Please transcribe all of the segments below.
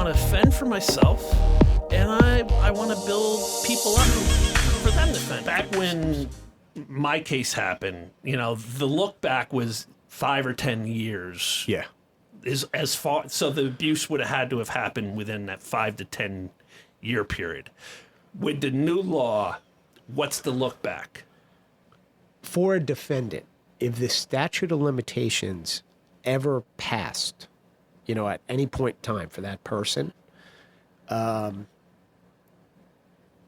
want to fend for myself, and I want to build people up for them to fend. Back when my case happened, the look back was 5 or 10 years. Yeah. Is as far, so the abuse would have had to have happened within that 5 to 10 year period. With the new law, what's the look back? For a defendant, if the statute of limitations ever passed, at any point in time for that person,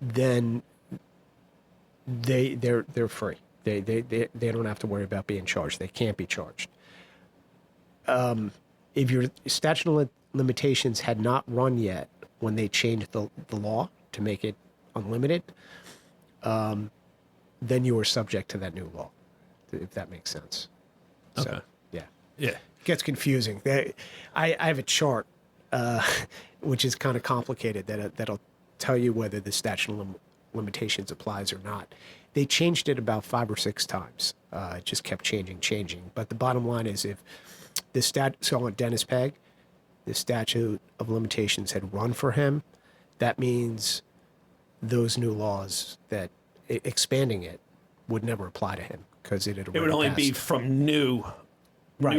then they're free. They don't have to worry about being charged. They can't be charged. If your statute of limitations had not run yet when they changed the law to make it unlimited, then you were subject to that new law, if that makes sense. Okay. So, yeah. Yeah. It gets confusing. I have a chart, which is kind of complicated, that'll tell you whether the statute of limitations applies or not. They changed it about 5 or 6 times. It just kept changing. But the bottom line is, if the so on Dennis Pegg, the statute of limitations had run for him, that means those new laws that expanding it would never apply to him because it would only be from new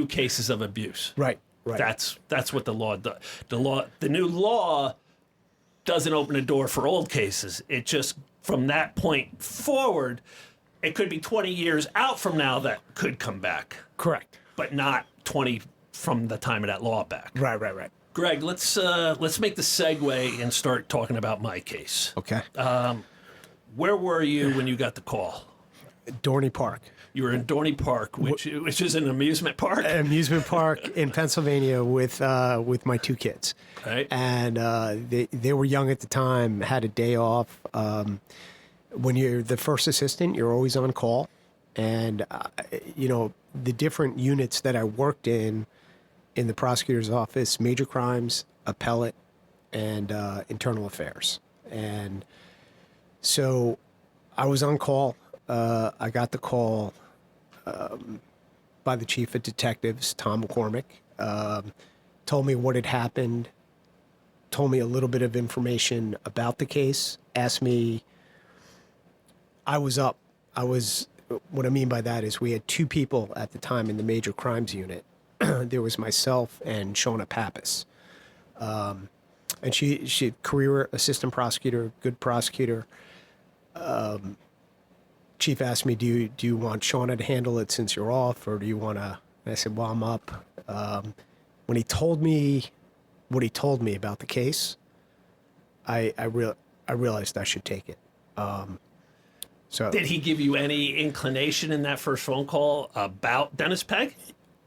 cases of abuse. Right. That's what the law does. The new law doesn't open a door for old cases. It just, from that point forward, it could be 20 years out from now that could come back. Correct. But not 20 from the time of that law back. Right. Greg, let's make the segue and start talking about my case. Okay. Where were you when you got the call? Dorney Park. You were in Dorney Park, which is an amusement park. An amusement park in Pennsylvania with my 2 kids. Right. And they were young at the time, had a day off. When you're the first assistant, you're always on call. And, the different units that I worked in the prosecutor's office, major crimes, appellate, and internal affairs. And so I was on call. I got the call by the chief of detectives, Tom McCormick, told me what had happened, told me a little bit of information about the case, asked me, what I mean by that is we had 2 people at the time in the major crimes unit. There was myself and Shawna Pappas. And she career assistant prosecutor, good prosecutor. Chief asked me, do you want Shawna to handle it since you're off, or do you want to? And I said, well, I'm up. When he told me what he told me about the case, I realized I should take it. So did he give you any inclination in that first phone call about Dennis Pegg?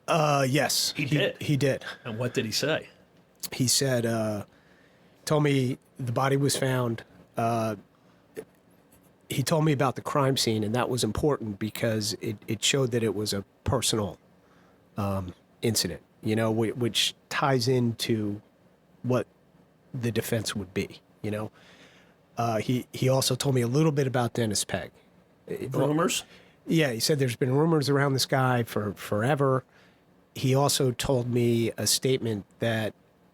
Yes, he did. He did. And what did he say? He said, told me the body was found. He told me about the crime scene, and that was important because it showed that it was a personal incident, which ties into what the defense would be, He also told me a little bit about Dennis Pegg. Rumors? Yeah, he said there's been rumors around this guy for forever. He also told me a statement that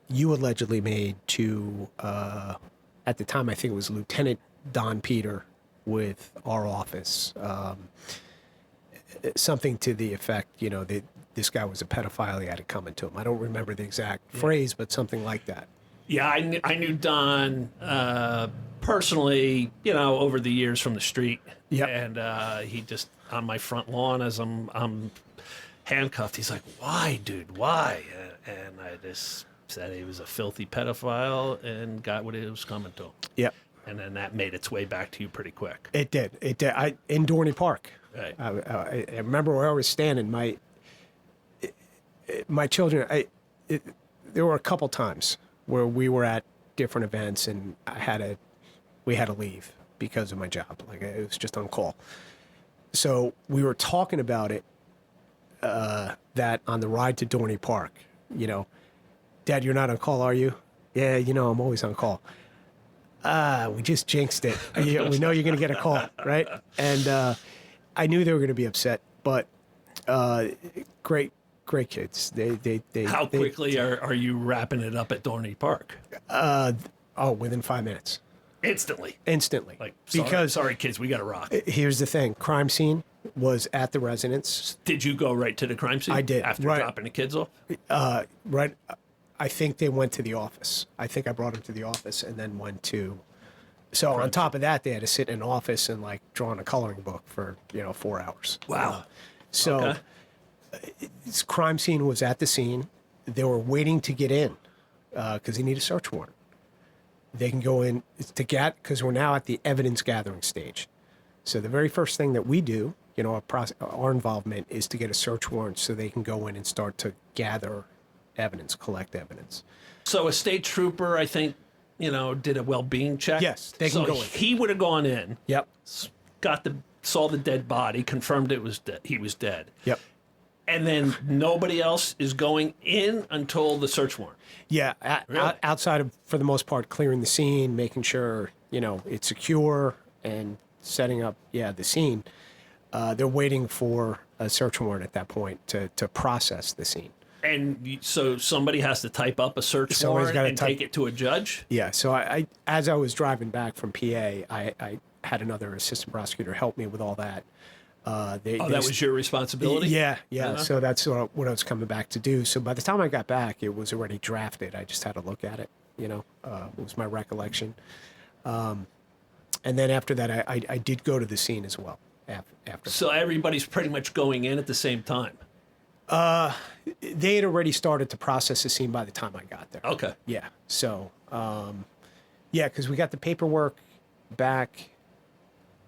you allegedly made to, at the time, I think it was Lieutenant Don Peter with our office. Something to the effect, that this guy was a pedophile, he had it coming to him. I don't remember the exact phrase, but something like that. Yeah, I knew Don personally, over the years from the street. Yeah. And he just, on my front lawn as I'm handcuffed, he's like, why, dude, why? And I just said he was a filthy pedophile and got what it was coming to him. Yep. And then that made its way back to you pretty quick. It did. In Dorney Park. Right. I remember where I was standing. My children, there were a couple times where we were at different events and we had to leave because of my job. Like, it was just on call. So we were talking about it, that on the ride to Dorney Park, Dad, you're not on call, are you? Yeah, I'm always on call. We just jinxed it. We know you're going to get a call, right? And I knew they were going to be upset, but great great kids. How quickly are you wrapping it up at Dorney Park? Within 5 minutes. Instantly. Like, sorry kids, we got to rock. Here's the thing. Crime scene was at the residence. Did you go right to the crime scene? I did. After Right. dropping the kids off? Right. I think they went to the office. I think I brought them to the office and then went to. So on top of that, they had to sit in an office and like draw on a coloring book for 4 hours. Wow. So Okay. this crime scene was at the scene. They were waiting to get in because they need a search warrant. They can go in because we're now at the evidence gathering stage. So the very first thing that we do, our involvement is to get a search warrant so they can go in and start to gather evidence, collect evidence. So a state trooper, I think, did a well-being check. Yes, they can go in. He would have gone in. Yep. Saw the dead body, confirmed he was dead. Yep. And then nobody else is going in until the search warrant. Yeah, Really? outside of, for the most part, clearing the scene, making sure, it's secure and setting up, the scene. They're waiting for a search warrant at that point to process the scene. And so somebody has to type up a search Somebody's warrant gotta and type- take it to a judge? Yeah, so I as I was driving back from PA, I had another assistant prosecutor help me with all that. That was your responsibility? Yeah. Uh-huh. So that's what I was coming back to do. So by the time I got back, it was already drafted. I just had to look at it. It was my recollection. And then after that, I did go to the scene as well. After So everybody's pretty much going in at the same time? they had already started to process the scene by the time I got there. Okay. Yeah. So, because we got the paperwork back.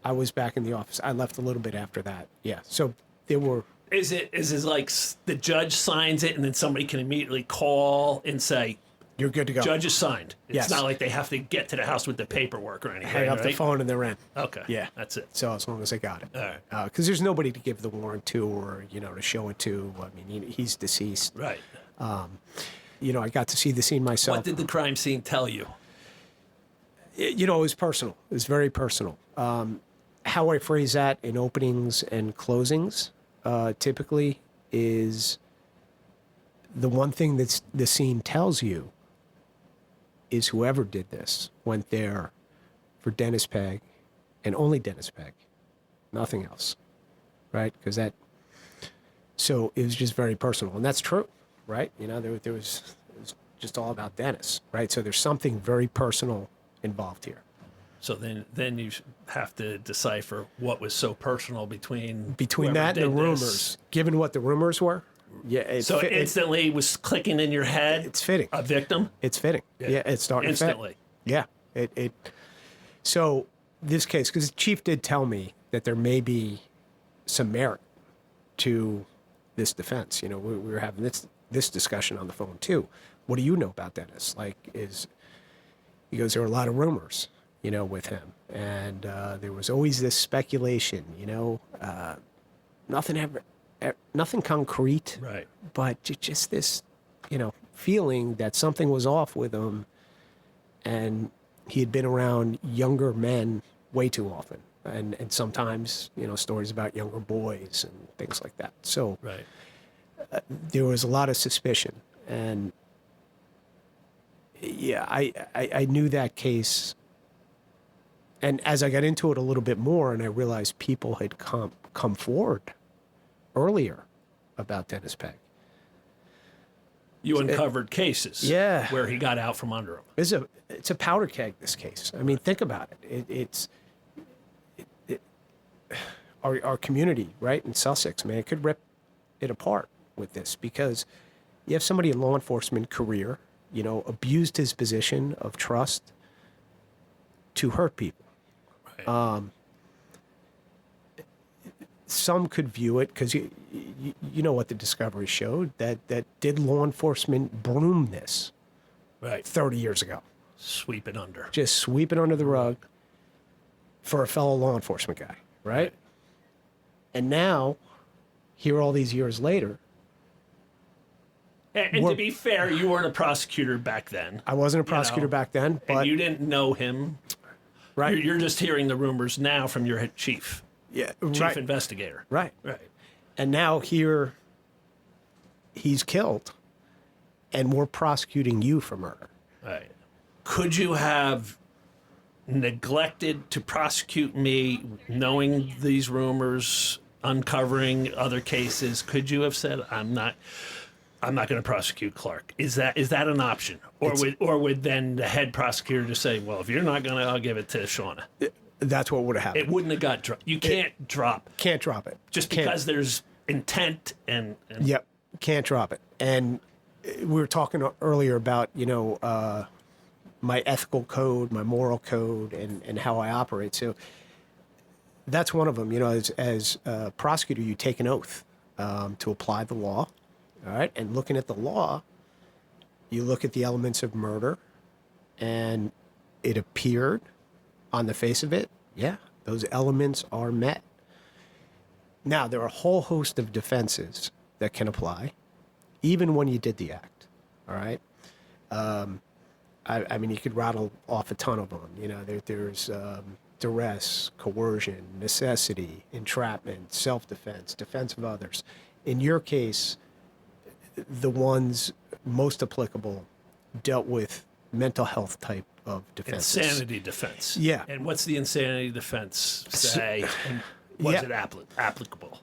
I was back in the office. I left a little bit after that. Yeah. So there were. Is it like the judge signs it and then somebody can immediately call and say, You're good to go. judge is signed? It's Yes. not like they have to get to the house with the paperwork or anything, Hang up the right? phone and they're in. Okay. Yeah. That's it. So as long as I got it. All right. Because there's nobody to give the warrant to or, to show it to. I mean, he's deceased. Right. I got to see the scene myself. What did the crime scene tell you? It was personal. It was very personal. How I phrase that in openings and closings typically is the one thing that the scene tells you is whoever did this went there for Dennis Pegg and only Dennis Pegg, nothing else, right? So it was just very personal, and that's true, right? It was just all about Dennis, right? So there's something very personal involved here. So then you have to decipher what was so personal between Between whoever that and the did rumors, this. Given what the rumors were, yeah. So it instantly was clicking in your head. It's fitting. A victim. It's fitting. Yeah, it's starting Instantly. to fit. Yeah. So this case, because the chief did tell me that there may be some merit to this defense. We were having this discussion on the phone too. What do you know about Dennis? He goes, there were a lot of rumors, with him, and there was always this speculation, nothing concrete, Right. but just this, feeling that something was off with him, and he had been around younger men way too often, and sometimes, stories about younger boys and things like that. So Right. there was a lot of suspicion, and yeah, I knew that case. And as I got into it a little bit more, and I realized people had come forward earlier about Dennis Pegg. You uncovered cases. Yeah. Where he got out from under him. It's a powder keg, this case. I mean, think about it. Our community, right, in Sussex, man, it could rip it apart with this, because you have somebody in law enforcement career, abused his position of trust to hurt people. Right. Some could view it, because you know what the discovery showed, that did law enforcement broom this Right. 30 years ago? Sweep it under. Just sweep it under the rug for a fellow law enforcement guy, right? And now, here all these years later, And to be fair, you weren't a prosecutor back then. I wasn't a prosecutor back then, but And you didn't know him. right, You're just hearing the rumors now from your head chief yeah, chief right, investigator. right. Right. And now here he's killed, and we're prosecuting you for murder. Right. Could you have neglected to prosecute me, knowing these rumors, uncovering other cases? Could you have said, I'm not going to prosecute Clark? Is that an option? Or would then the head prosecutor just say, well, if you're not going to, I'll give it to Shauna? That's what would have happened. It wouldn't have got dropped. You can't drop. Can't drop it. Just because there's intent and Yep, can't drop it. And we were talking earlier about, my ethical code, my moral code, and how I operate. So that's one of them. As a prosecutor, you take an oath to apply the law. All right. And looking at the law, you look at the elements of murder, and it appeared on the face of it, yeah, those elements are met. Now, there are a whole host of defenses that can apply, even when you did the act. All right. I mean, you could rattle off a ton of them. There's duress, coercion, necessity, entrapment, self-defense, defense of others. In your case, the ones most applicable dealt with mental health type of defenses. insanity defense. Yeah. And what's the insanity defense say? And was Yeah. it applicable?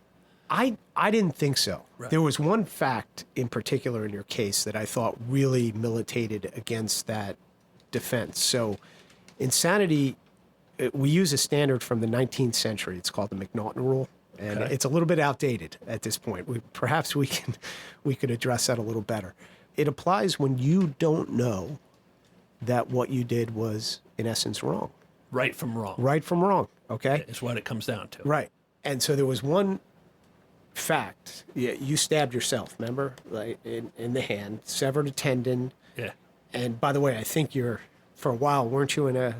I didn't think so. Right. There was one fact in particular in your case that I thought really militated against that defense. So insanity, we use a standard from the 19th century. It's called the McNaughton Rule. And Okay. it's a little bit outdated at this point. Perhaps we could address that a little better. It applies when you don't know that what you did was, in essence, wrong. Right from wrong. Right from wrong, okay? Is what it comes down to. Right. And so there was one fact. Yeah, you stabbed yourself, remember? Like in the hand, severed a tendon. Yeah. And by the way, I think for a while, weren't you in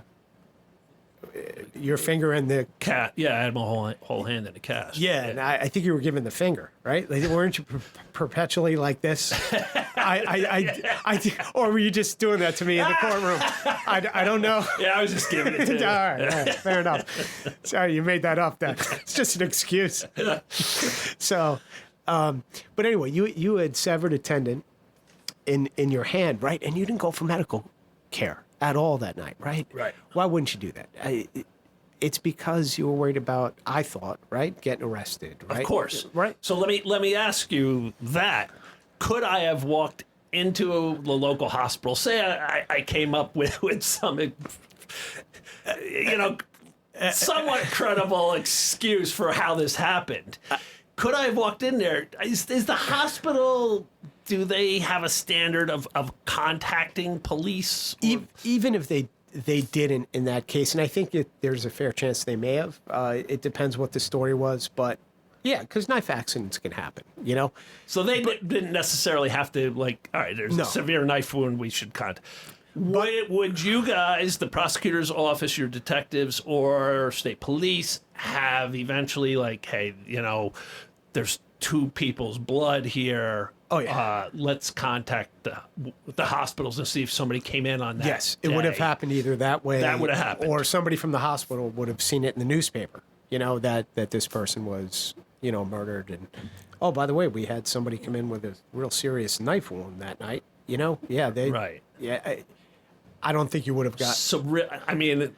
your finger in the... Cat. Yeah, I had my whole hand in a cast. Yeah, and I think you were given the finger, right? Like, weren't you perpetually like this? Or were you just doing that to me in the courtroom? I don't know. Yeah, I was just giving it to you. all right, fair enough. Sorry, you made that up then. It's just an excuse. So, but anyway, you had severed a tendon in your hand, right? And you didn't go for medical care at all that night, right? Right. Why wouldn't you do that? It's because you were worried about, I thought, right, getting arrested, right? Of course. Right. So let me ask you that. Could I have walked into the local hospital? Say I came up with some, somewhat credible excuse for how this happened. Could I have walked in there? Is the hospital... Do they have a standard of contacting police? Even if they didn't in that case, and I think there's a fair chance they may have. It depends what the story was, but yeah, because knife accidents can happen, So they didn't necessarily have to, like, all right, there's No. a severe knife wound, we should contact. Would you guys, the prosecutor's office, your detectives, or state police, have eventually, like, hey, there's two people's blood here. Oh, yeah. Let's contact the hospitals and see if somebody came in on that. Yes, it would have day. happened either that way. That would have happened. Or somebody from the hospital would have seen it in the newspaper, that this person was, murdered. And, oh, by the way, we had somebody come in with a real serious knife wound that night. Yeah, Right. Yeah, I don't think you would have got... So, and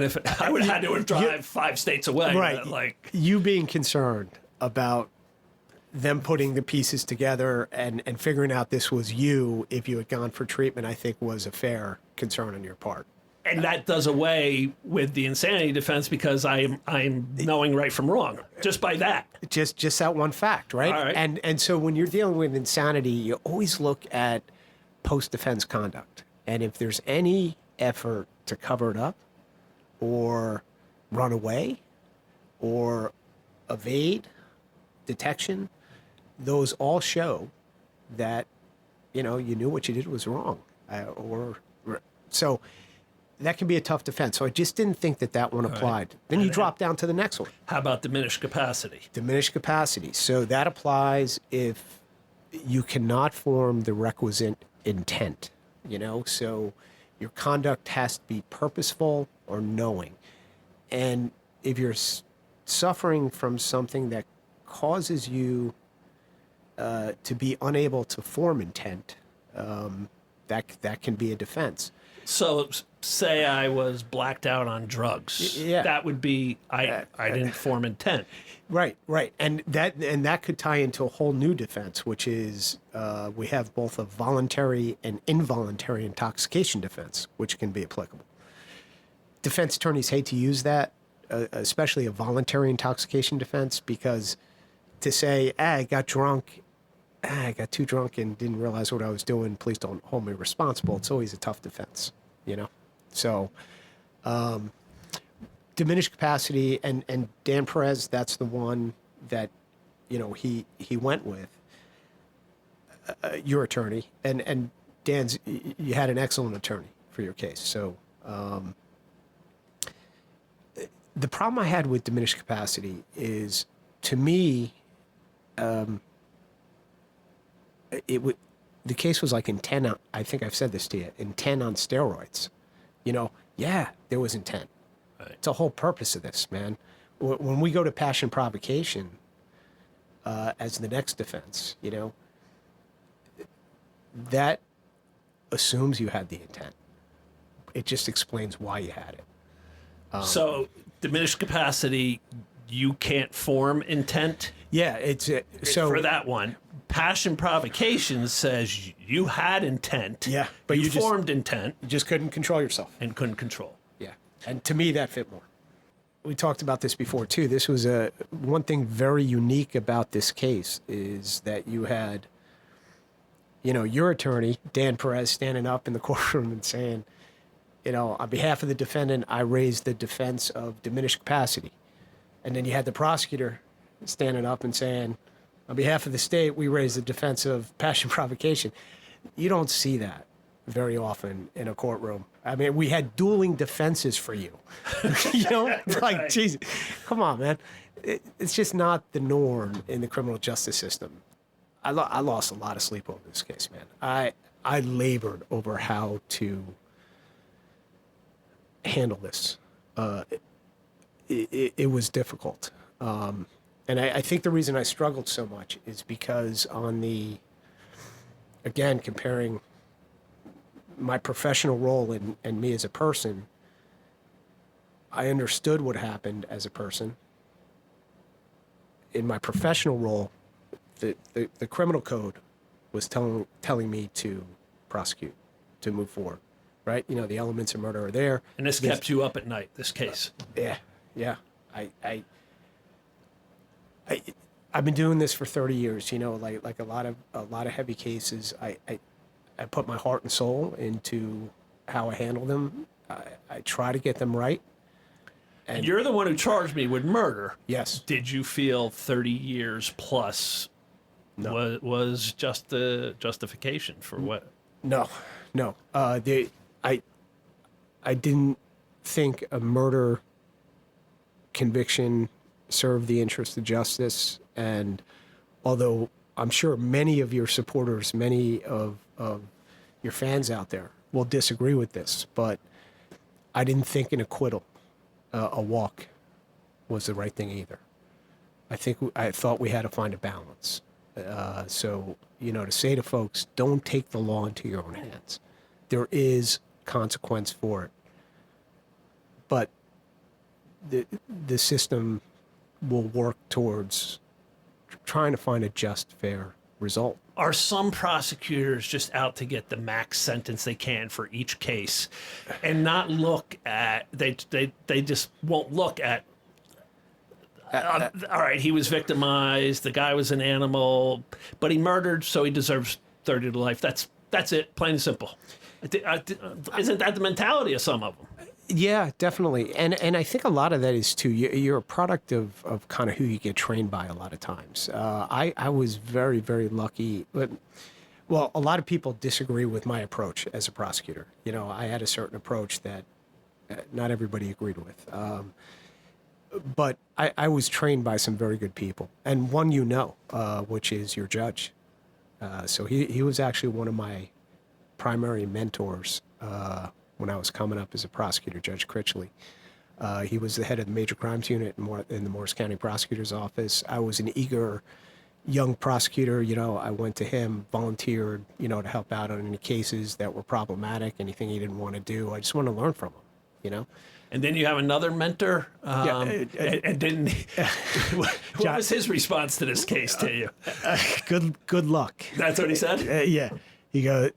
if I would have had to drive 5 states away. Right. You being concerned about them putting the pieces together and figuring out this was you if you had gone for treatment, I think was a fair concern on your part. And that does away with the insanity defense because I'm knowing right from wrong just by that. Just that one fact, right? All right. And so when you're dealing with insanity, you always look at post-defense conduct. And if there's any effort to cover it up or run away or evade detection, those all show that, you knew what you did was wrong. So that can be a tough defense. So I just didn't think that one applied. Then you drop down to the next one. How about diminished capacity? Diminished capacity. So that applies if you cannot form the requisite intent, so your conduct has to be purposeful or knowing. And if you're suffering from something that causes you to be unable to form intent, that can be a defense. So say I was blacked out on drugs. Yeah. That would be I didn't form intent. Right, and that could tie into a whole new defense, which is we have both a voluntary and involuntary intoxication defense, which can be applicable. Defense attorneys hate to use that, especially a voluntary intoxication defense, because to say, I got drunk, I got too drunk and didn't realize what I was doing, please don't hold me responsible. It's always a tough defense, So diminished capacity, and Dan Perez, that's the one that, he went with, your attorney. And Dan's, you had an excellent attorney for your case. So the problem I had with diminished capacity is, to me, the case was like intent on, I think I've said this to you, intent on steroids. Yeah, there was intent. Right. It's the whole purpose of this, man. When we go to passion provocation as the next defense, that assumes you had the intent. It just explains why you had it. So diminished capacity, you can't form intent. Yeah, it's so for that one. Passion provocation says you had intent. Yeah, but you just formed intent You just couldn't control yourself. and couldn't control. Yeah, and to me that fit more. We talked about this before too. This was one thing very unique about this case is that you had, your attorney, Dan Perez, standing up in the courtroom and saying, on behalf of the defendant, I raised the defense of diminished capacity. And then you had the prosecutor standing up and saying, on behalf of the state, we raise the defense of passion provocation. You don't see that very often in a courtroom. I mean, we had dueling defenses for you. Like, Jesus, come on, man. It's just not the norm in the criminal justice system. I lost a lot of sleep over this case, man. I labored over how to handle this. It was difficult. And I think the reason I struggled so much is because again, comparing my professional role and me as a person, I understood what happened as a person. In my professional role, the criminal code was telling me to prosecute, to move forward, right? The elements of murder are there. And this kept you up at night, this case. Yeah. I've been doing this for 30 years, like a lot of heavy cases. I put my heart and soul into how I handle them. I try to get them right. And you're the one who charged me with murder. Yes. Did you feel 30 years plus was just the justification for what? No. I didn't think a murder conviction served the interest of justice. And although I'm sure many of your supporters, many of your fans out there will disagree with this, but I didn't think an acquittal, a walk, was the right thing either. I thought we had to find a balance. So, to say to folks, don't take the law into your own hands. There is consequence for it. But the system will work towards trying to find a just, fair result. Are some prosecutors just out to get the max sentence they can for each case and not look at, they just won't look at, all right, he was victimized, the guy was an animal, but he murdered, so he deserves 30 to life. That's it, plain and simple. Isn't that the mentality of some of them? Yeah, definitely. And I think a lot of that is, too, you're a product of kind of who you get trained by a lot of times. I was very, very lucky. But, well, a lot of people disagree with my approach as a prosecutor. I had a certain approach that not everybody agreed with. But I was trained by some very good people. And one which is your judge. So he was actually one of my primary mentors when I was coming up as a prosecutor, Judge Critchley. He was the head of the Major Crimes Unit in the Morris County Prosecutor's Office. I was an eager, young prosecutor, I went to him, volunteered, to help out on any cases that were problematic, anything he didn't want to do. I just want to learn from him. And then you have another mentor. And didn't what was his response to this case to you? Good luck. That's what he said? Yeah. He goes,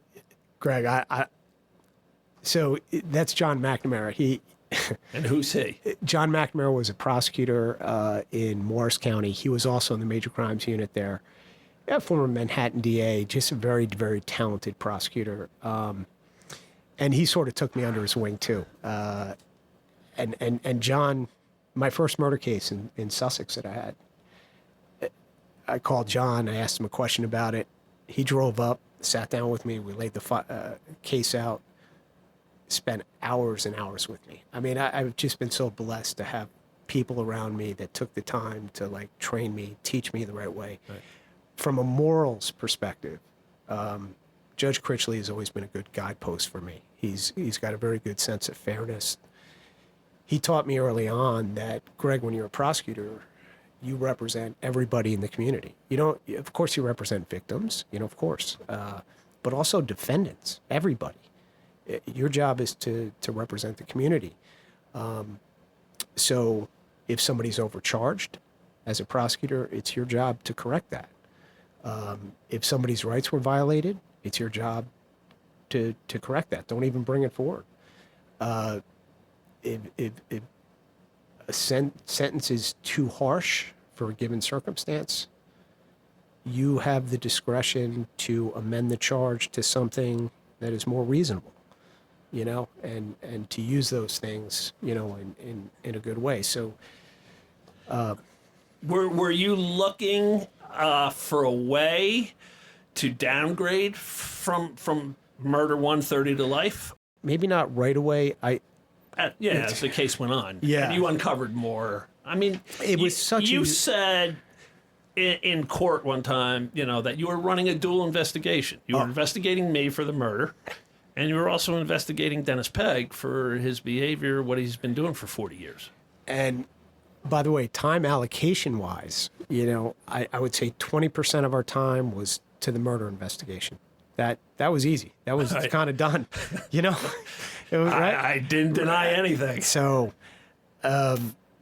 Greg, so that's John McNamara. And who's he? John McNamara was a prosecutor in Morris County. He was also in the major crimes unit there. Yeah, former Manhattan DA, just a very, very talented prosecutor. And he sort of took me under his wing too. And John, my first murder case in Sussex that I had, I called John. I asked him a question about it. He drove up, sat down with me. We laid the case out, spent hours and hours with me. I mean, I've just been so blessed to have people around me that took the time to train me, teach me the right way. Right. From a morals perspective, Judge Critchley has always been a good guidepost for me. He's got a very good sense of fairness. He taught me early on that, Greg, when you're a prosecutor, you represent everybody in the community. Of course, you represent victims, of course, but also defendants, everybody. Your job is to represent the community. So if somebody's overcharged as a prosecutor, it's your job to correct that. If somebody's rights were violated, it's your job to correct that. Don't even bring it forward. If a sentence is too harsh for a given circumstance, you have the discretion to amend the charge to something that is more reasonable, and to use those things, in a good way. So, were you looking for a way to downgrade from murder 130 to life? Maybe not right away. As the case went on. Yeah. And you uncovered more. I mean, you said in court one time, that you were running a dual investigation. You were investigating me for the murder, and you were also investigating Dennis Pegg for his behavior, what he's been doing for 40 years. And by the way, time allocation wise, I would say 20% of our time was to the murder investigation. That was easy. That was kind of done, It was, right? I didn't deny anything. So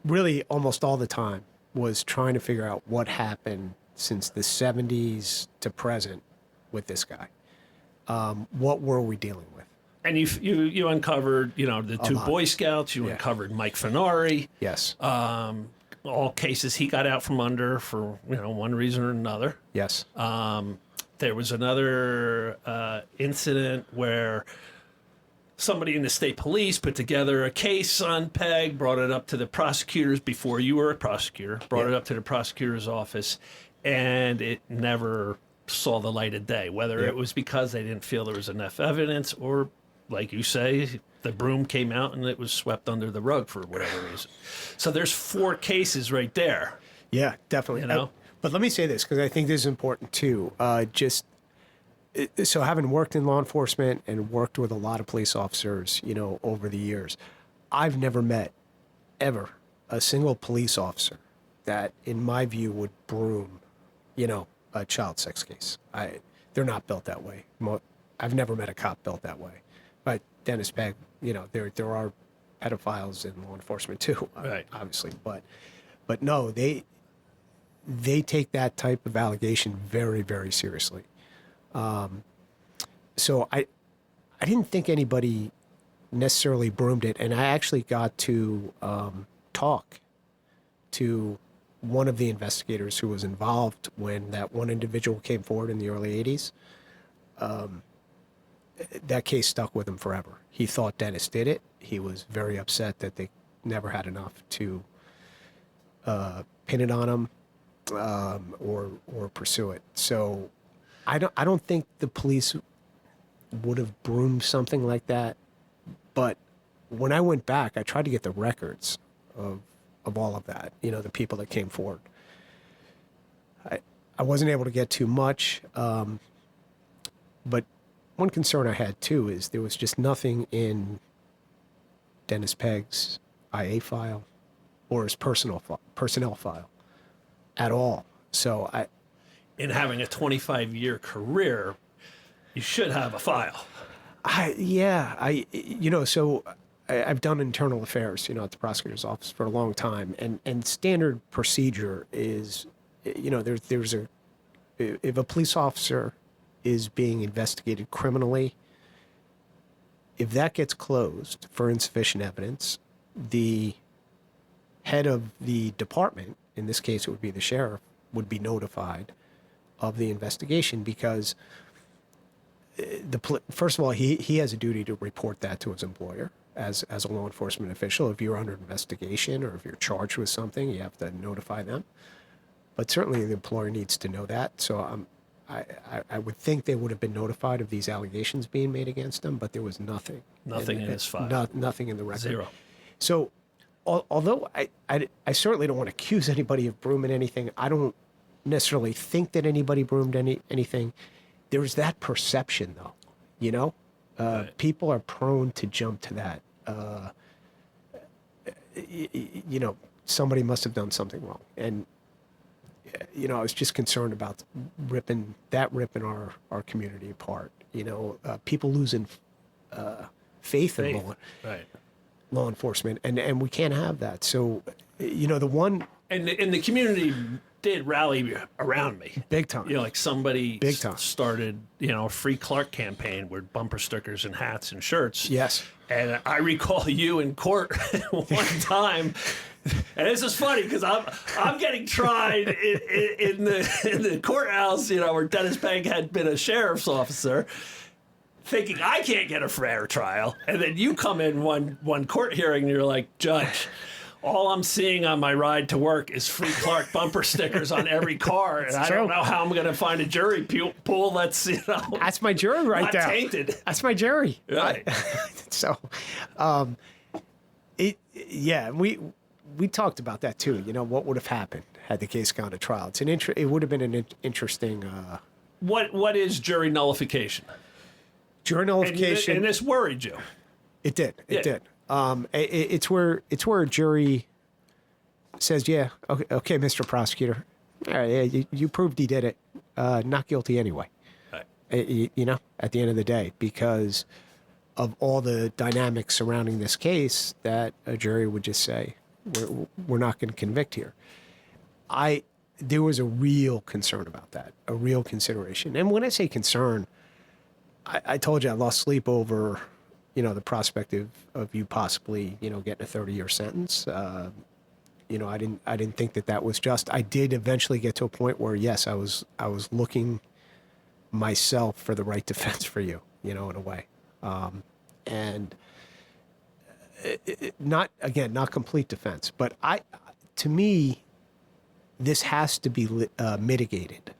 really almost all the time was trying to figure out what happened since the 70s to present with this guy. What were we dealing with? And you uncovered, the two Boy Scouts. You uncovered Mike Finari. Yes. All cases he got out from under for, one reason or another. Yes. There was another incident where somebody in the state police put together a case on Pegg, brought it up to the prosecutors before you were a prosecutor, brought it up to the prosecutor's office, and it never saw the light of day, whether it was because they didn't feel there was enough evidence or, like you say, the broom came out and it was swept under the rug for whatever reason. So there's 4 cases right there. Yeah, definitely. But let me say this, because I think this is important too. So having worked in law enforcement and worked with a lot of police officers, over the years, I've never met, ever, a single police officer that, in my view, would broom, a child sex case. They're not built that way. I've never met a cop built that way. But Dennis Pegg, there are pedophiles in law enforcement too, right. Obviously. But no, they take that type of allegation very, very seriously. So I didn't think anybody necessarily broomed it, and I actually got to talk to one of the investigators who was involved when that one individual came forward in the early 80s. That case stuck with him forever. He thought Dennis did it. He was very upset that they never had enough to pin it on him or pursue it. So I don't think the police would have broomed something like that. But when I went back, I tried to get the records of all of that, the people that came forward. I wasn't able to get too much, but one concern I had too is there was just nothing in Dennis Pegg's IA file or his personnel file at all. So in having a 25-year career, you should have a file. I've done internal affairs, at the prosecutor's office for a long time, and standard procedure is, if a police officer is being investigated criminally, if that gets closed for insufficient evidence, the head of the department, in this case it would be the sheriff, would be notified of the investigation, because first of all, he has a duty to report that to his employer as a law enforcement official. If you're under investigation or if you're charged with something, you have to notify them. But certainly the employer needs to know that. So I would think they would have been notified of these allegations being made against them, but there was nothing. Nothing in his file. Nothing in the record. Zero. So although I certainly don't want to accuse anybody of brooming anything, I don't necessarily think that anybody broomed anything. There's that perception, though, right. People are prone to jump to that. Somebody must have done something wrong. And, I was just concerned about ripping our community apart. People losing faith in law enforcement, and we can't have that. So, the one... And the community did rally around me. Big time. Like somebody Big time. Started, a Free Clark campaign with bumper stickers and hats and shirts. Yes. And I recall you in court one time, and this is funny because I'm getting tried in the courthouse, where Dennis Bank had been a sheriff's officer, thinking I can't get a fair trial, and then you come in one court hearing and you're like, Judge, all I'm seeing on my ride to work is Free Clark bumper stickers on every car, and I don't know how I'm going to find a jury pool that's that's my jury right not there. Tainted. That's my jury. Right. So, we talked about that too. What would have happened had the case gone to trial? It would have been an interesting. What is jury nullification? Jury nullification, and this worried you. It did. It did. It's where a jury says, yeah, okay, Mr. Prosecutor, all right, yeah, you proved he did it, not guilty anyway. Right. At the end of the day, because of all the dynamics surrounding this case, that a jury would just say, we're not going to convict here. There was a real concern about that, a real consideration. And when I say concern, I told you I lost sleep over the prospect of you possibly, getting a 30-year sentence. I didn't think that was just. I did eventually get to a point where, yes, I was looking myself for the right defense for you, in a way. And not complete defense, but to me, this has to be mitigated,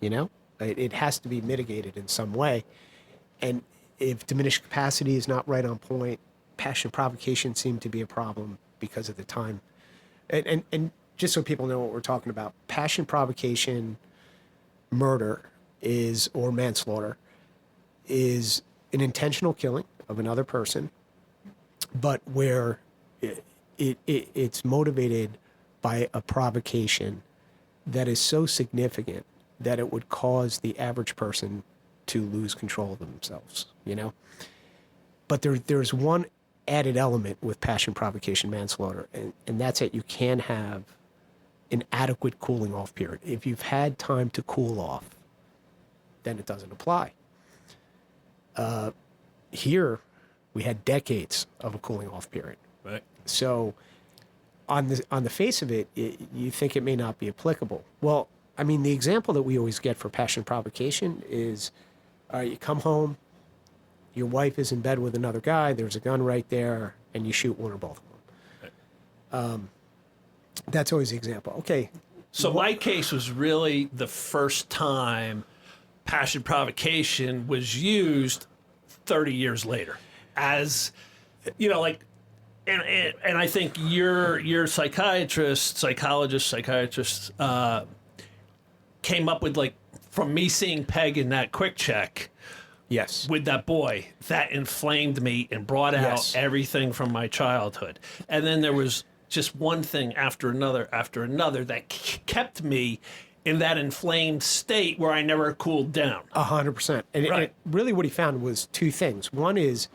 it has to be mitigated in some way. And if diminished capacity is not right on point, passion provocation seemed to be a problem because of the time. And just so people know what we're talking about, passion provocation murder or manslaughter is an intentional killing of another person, but where it's motivated by a provocation that is so significant that it would cause the average person to lose control of themselves, But there's one added element with passion provocation manslaughter, and that's that you can have an adequate cooling off period. If you've had time to cool off, then it doesn't apply. Here, we had decades of a cooling off period. Right. So on the face of it, you think it may not be applicable. Well, I mean, the example that we always get for passion provocation is, you come home, your wife is in bed with another guy, there's a gun right there, and you shoot one or both of them. That's always the example. Okay. So my case was really the first time passion provocation was used 30 years later as, and I think your psychiatrist came up with, from me seeing Peg in that quick check, yes, with that boy, that inflamed me and brought out everything from my childhood. And then there was just one thing after another that kept me in that inflamed state where I never cooled down. 100%. And Right. really what he found was two things. One is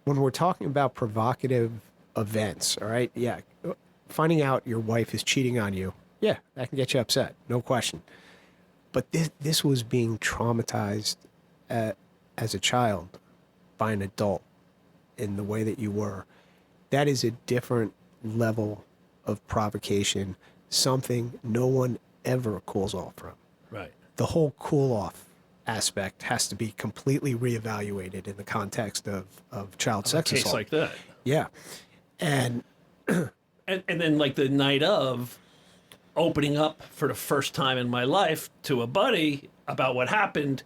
when we're talking about provocative events, all right? Yeah. Finding out your wife is cheating on you, yeah, that can get you upset, no question. But this was being traumatized as a child by an adult in the way that you were. That is a different level of provocation, something no one ever cools off from. Right. The whole cool off aspect has to be completely reevaluated in the context of child sex Case assault. like that. Yeah. And And then like the night of opening up for the first time in my life to a buddy about what happened,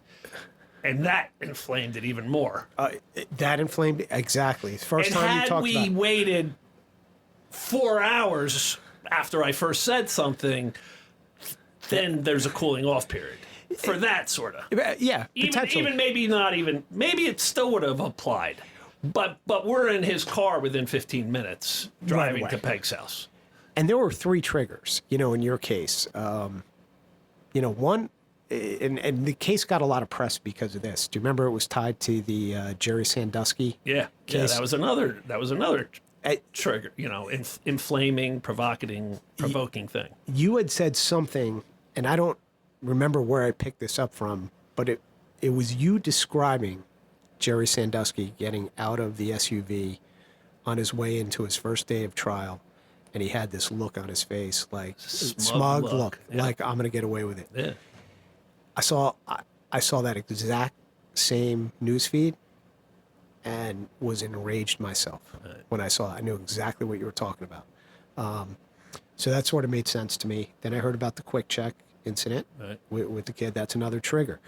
and that inflamed it even more. that inflamed exactly. First And time you had talked we about waited 4 hours after I first said something, then there's a cooling off period for that sort of. yeah, potentially. Even maybe not even, maybe it still would have applied. But we're in his car within 15 minutes driving away. to Peg's house. And there were three triggers, in your case. One, and the case got a lot of press because of this. Do you remember it was tied to the Jerry Sandusky? Yeah, Case. that was another Uh, trigger, inflaming, provoking thing. You had said something, and I don't remember where I picked this up from, but it was you describing Jerry Sandusky getting out of the SUV on his way into his first day of trial, and he had this look on his face, like smug look, yeah. like I'm going to get away with it. Yeah. I saw that exact same news feed and was enraged myself when I saw it. I knew exactly what you were talking about. So that sort of made sense to me. Then I heard about the quick check incident with the kid. That's another trigger.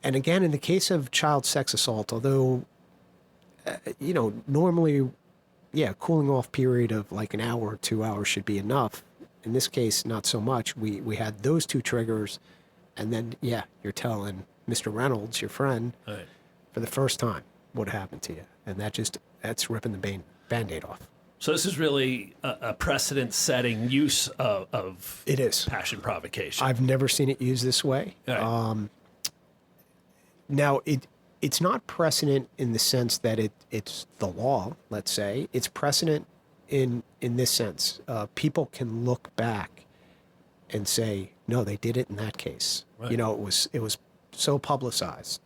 And again, in the case of child sex assault, although, normally, cooling off period of like an hour or 2 hours should be enough. In this case, not so much. We had those two triggers. And then, you're telling Mr. Reynolds, your friend, for the first time what happened to you. And that's ripping the Band-Aid off. So this is really a precedent-setting use of It is. passion provocation. I've never seen it used this way. Right. Now, it's not precedent in the sense that it's the law, let's say. It's precedent in this sense. People can look back and say, no, they did it in that case. Right. It was so publicized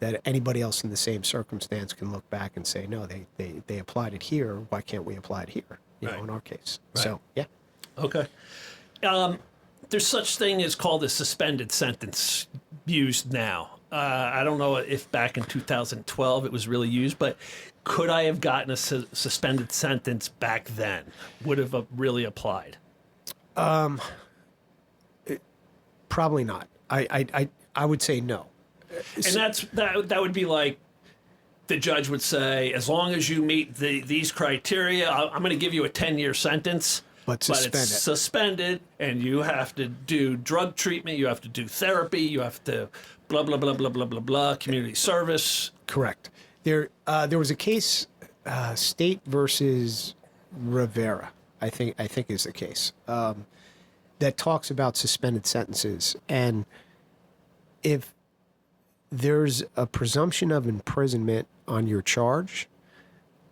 that anybody else in the same circumstance can look back and say, no, they applied it here. Why can't we apply it here? In our case. Right. So, yeah. Okay. There's such thing as called a suspended sentence used now. I don't know if back in 2012 it was really used, but could I have gotten a suspended sentence back then? Would have really applied? Probably not. I would say no. And that would be like the judge would say, as long as you meet these criteria, I'm going to give you a 10-year sentence. But it's suspend it. suspended, and you have to do drug treatment, you have to do therapy, you have to blah, blah, blah, blah, blah, blah, blah, community service. Correct. There was a case, State versus Rivera, I think is the case, that talks about suspended sentences. And if there's a presumption of imprisonment on your charge,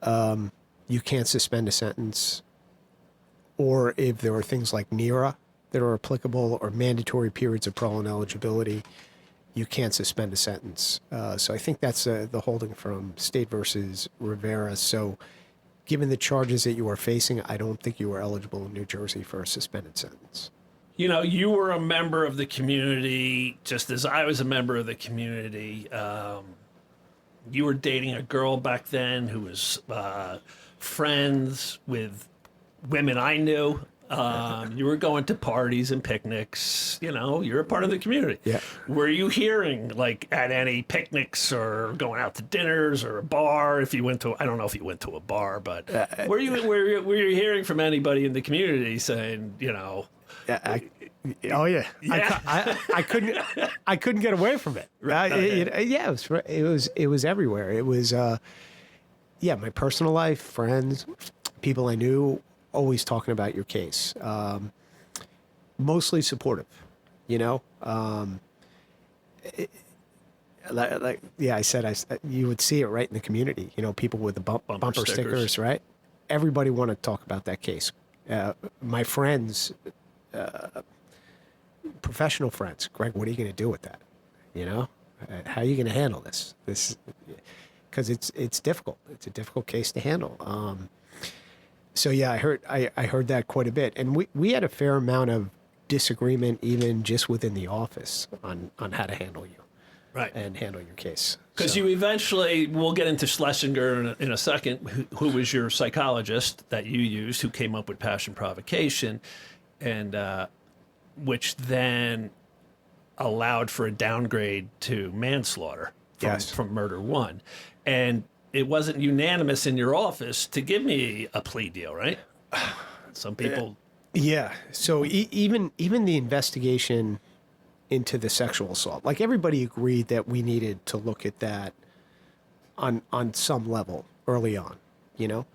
you can't suspend a sentence. Or if there are things like NERA that are applicable or mandatory periods of parole and eligibility, you can't suspend a sentence. So I think that's the holding from State versus Rivera. So given the charges that you are facing, I don't think you are eligible in New Jersey for a suspended sentence. You were a member of the community, just as I was a member of the community. You were dating a girl back then who was friends with women I knew. You were going to parties and picnics. You're a part of the community. Yeah. Were you hearing, like, at any picnics or going out to dinners or a bar? If you went to, I don't know if you went to a bar, but were you hearing from anybody in the community saying, Oh yeah, Yeah. I couldn't get away from it. It was everywhere. It was my personal life, friends, people I knew, always talking about your case. mostly supportive, you know. I said you would see it right in the community. You know, people with the bumper stickers, right? Everybody want to talk about that case. My friends, professional friends, Greg, what are you going to do with that? You know, how are you going to handle this? Because it's difficult. It's a difficult case to handle. So yeah, I heard that quite a bit, and we had a fair amount of disagreement even just within the office on how to handle you, right, and handle your case. Because you eventually, we'll get into Schlesinger in a second, who was your psychologist that you used, who came up with passion provocation, and which then allowed for a downgrade to manslaughter from murder one, and it wasn't unanimous in your office to give me a plea deal, right? Some people. Yeah. So even the investigation into the sexual assault, like everybody agreed that we needed to look at that on some level early on, you know?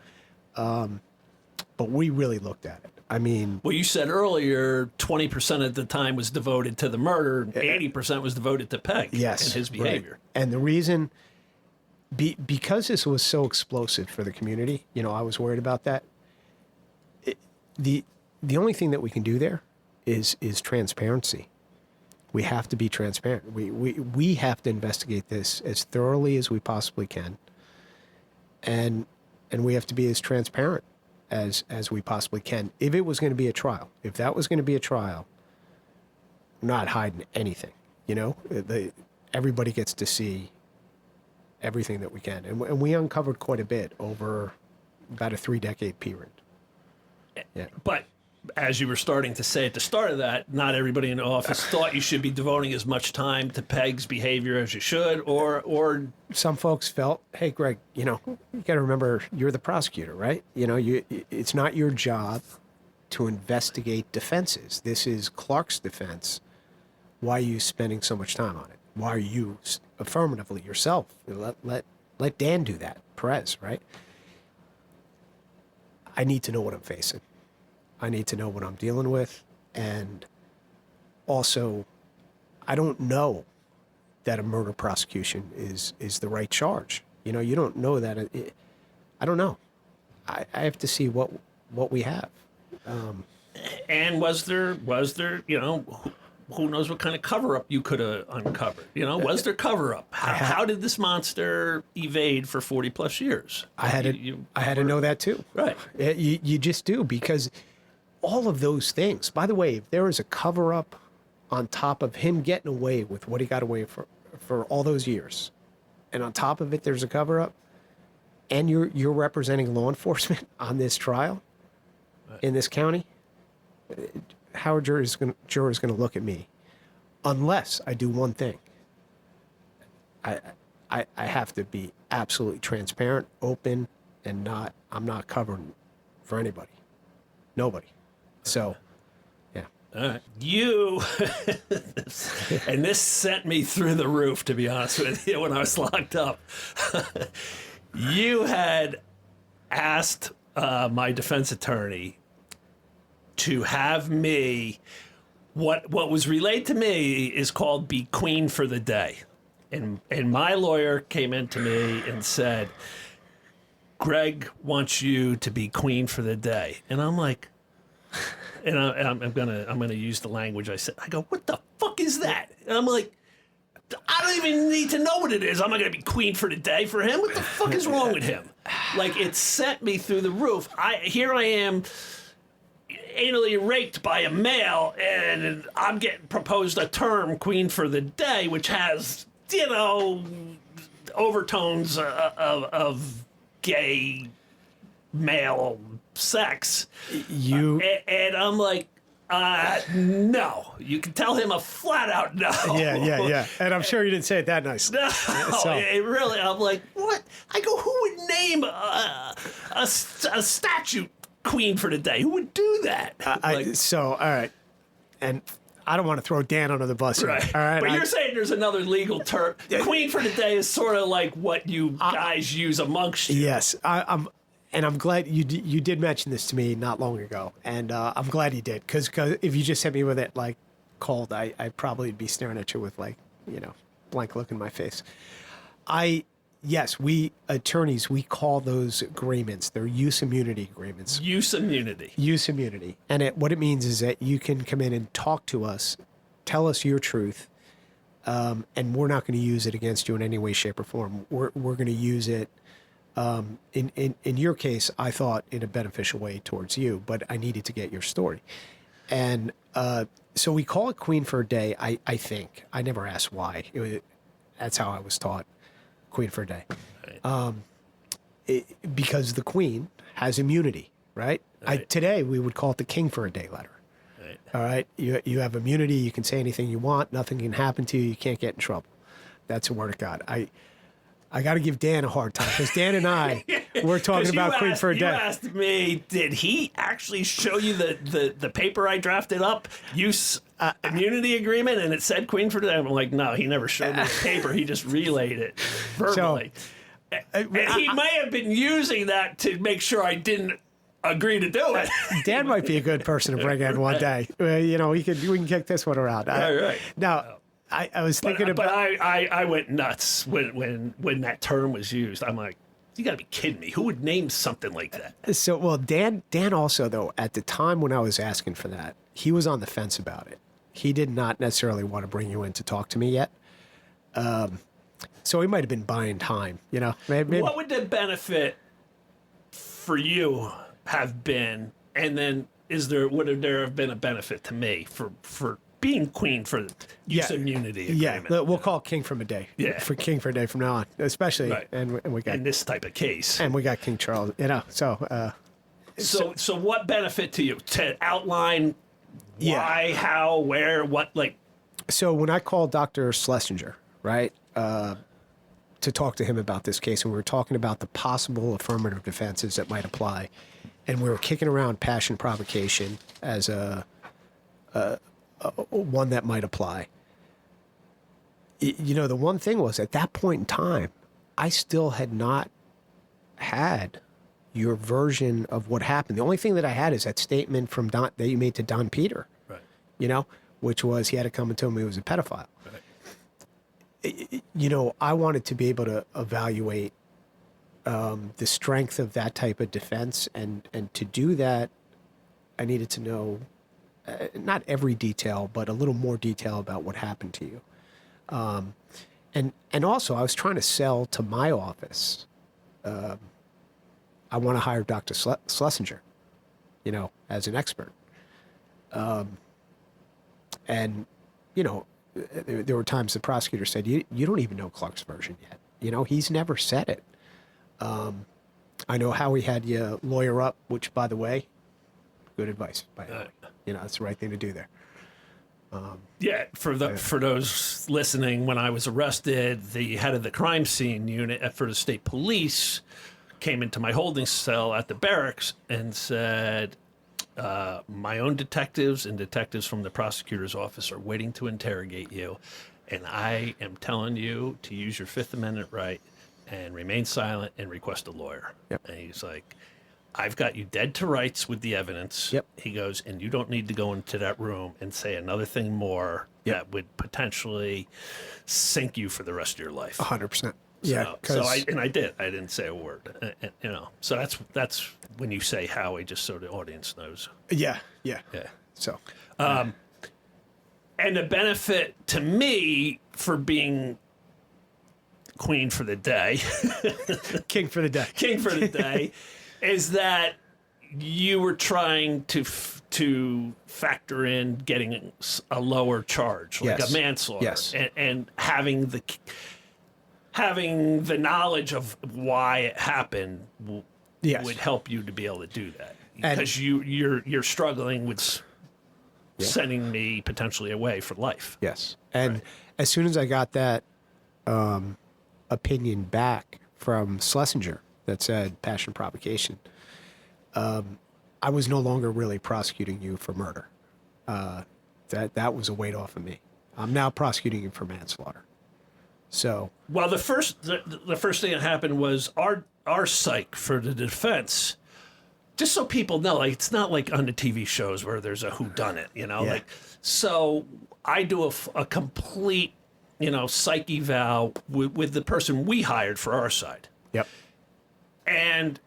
But we really looked at it. I mean, well, you said earlier 20% of the time was devoted to the murder, 80% was devoted to Peg and his behavior. Right. And the reason, because this was so explosive for the community, you know, I was worried about that. The only thing that we can do there is transparency. We have to be transparent. We have to investigate this as thoroughly as we possibly can, and we have to be as transparent as we possibly can. If it was going to be a trial, if that was going to be a trial, we're not hiding anything. You know, everybody gets to see everything that we can, and we uncovered quite a bit over about a 3-decade period. Yeah. But as you were starting to say at the start of that, not everybody in the office thought you should be devoting as much time to Peg's behavior as you should, or some folks felt, hey, Greg, you know, you got to remember you're the prosecutor, right? You know, it's not your job to investigate defenses. This is Clark's defense. Why are you spending so much time on it? Why are you affirmatively yourself? Let Dan do that, Perez, right? I need to know what I'm facing. I need to know what I'm dealing with. And also, I don't know that a murder prosecution is the right charge. You know, you don't know that. I don't know. I have to see what we have. And was there, you know, who knows what kind of cover-up you could have uncovered? You know, was there cover-up? How did this monster evade for 40-plus years? I had to know that too. Right. You just do, because all of those things. By the way, if there is a cover-up on top of him getting away with what he got away for all those years, and on top of it, there's a cover-up, and you're representing law enforcement on this trial in this county, how are jurors going to look at me? Unless I do one thing. I have to be absolutely transparent, open, and I'm not covering for anybody. Nobody. So, yeah. All right. You, and this sent me through the roof, to be honest with you, when I was locked up. You had asked my defense attorney to have me, what was relayed to me is called be queen for the day. And my lawyer came in to me and said, Greg wants you to be queen for the day. And I'm like, and I'm gonna use the language I said. I go, what the fuck is that? And I'm like, I don't even need to know what it is. I'm not gonna be queen for the day for him. What the fuck is wrong with him? Like, it sent me through the roof. Here I am, anally raped by a male, and I'm getting proposed a term, queen for the day, which has, you know, overtones of gay male sex. And I'm like, no. You can tell him a flat out no. Yeah. And I'm sure you didn't say it that nice. No, it really, I'm like, what? I go, who would name a statute queen for the day? Who would do that? All right. And I don't want to throw Dan under the bus. Right. All right. But you're saying there's another legal term. Queen for the day is sort of like what you guys use amongst you. Yes. and I'm glad you did mention this to me not long ago, and I'm glad you did, because if you just hit me with it like cold, I'd probably be staring at you with like, blank look in my face. Yes, we attorneys, we call those agreements, they're use immunity agreements. Use immunity. Use immunity. And what it means is that you can come in and talk to us, tell us your truth, and we're not going to use it against you in any way, shape, or form. We're going to use it, in your case, I thought in a beneficial way towards you, but I needed to get your story. And so we call it Queen for a day, I think. I never asked why. That's how I was taught. Queen for a day. Because the Queen has immunity, right? Today, we would call it the King for a day letter. Right. All right? You have immunity. You can say anything you want. Nothing can happen to you. You can't get in trouble. That's the word of God. I got to give Dan a hard time, because Dan and I were talking about Queen for a day. You asked me, did he actually show you the paper I drafted up, use immunity agreement, and it said Queen for a day? I'm like, no, he never showed me the paper. He just relayed it verbally. And he may have been using that to make sure I didn't agree to do it. Dan might be a good person to bring in one day. We can kick this one around. Right. Now, I was thinking but about. I went nuts when that term was used. I'm like, you got to be kidding me. Who would name something like that? So, well, Dan also, though, at the time when I was asking for that, he was on the fence about it. He did not necessarily want to bring you in to talk to me yet. So he might have been buying time, Maybe. What would the benefit for you have been? And then would there have been a benefit to me for being Queen for use immunity agreement? Yeah, we'll call it King from a day. Yeah. For King for a day from now on, especially. Right. And we got in this type of case. And we got King Charles, So what benefit to you to outline why, how, where, what, like? So when I called Dr. Schlesinger, right, to talk to him about this case, and we were talking about the possible affirmative defenses that might apply, and we were kicking around passion provocation as a one that might apply. The one thing was, at that point in time, I still had not had your version of what happened. The only thing that I had is that statement from Don that you made to Don Peter, right? Which was he had to come and tell me he was a pedophile. Right. I wanted to be able to evaluate the strength of that type of defense, and to do that, I needed to know not every detail, but a little more detail about what happened to you. And also, I was trying to sell to my office. I want to hire Dr. Schlesinger, as an expert. And there were times the prosecutor said, you don't even know Clark's version yet. He's never said it. I know how he had you lawyer up, which, by the way, good advice. By the way. That's the right thing to do there. For those listening, when I was arrested, the head of the crime scene unit for the state police came into my holding cell at the barracks and said, my own detectives and detectives from the prosecutor's office are waiting to interrogate you, and I am telling you to use your Fifth Amendment right and remain silent and request a lawyer. Yep. And he's like, I've got you dead to rights with the evidence. Yep. He goes, and you don't need to go into that room and say another thing more that would potentially sink you for the rest of your life. 100%. Yeah. So I did. I didn't say a word. So that's when you say Howie, just so the audience knows. Yeah. So. And the benefit to me for being Queen for the day, King for the day, is that you were trying to factor in getting a lower charge, like a manslaughter, and having the knowledge of why it happened would help you to be able to do that, because you're struggling with sending me potentially away for life. Yes, and as soon as I got that opinion back from Schlesinger that said passion provocation, I was no longer really prosecuting you for murder. That was a weight off of me. I'm now prosecuting you for manslaughter. So Well, the first thing that happened was our psych for the defense. Just so people know, like it's not like on the TV shows where there's a whodunit, you know. Yeah. Like, so I do a complete, psych eval with the person we hired for our side, yep. and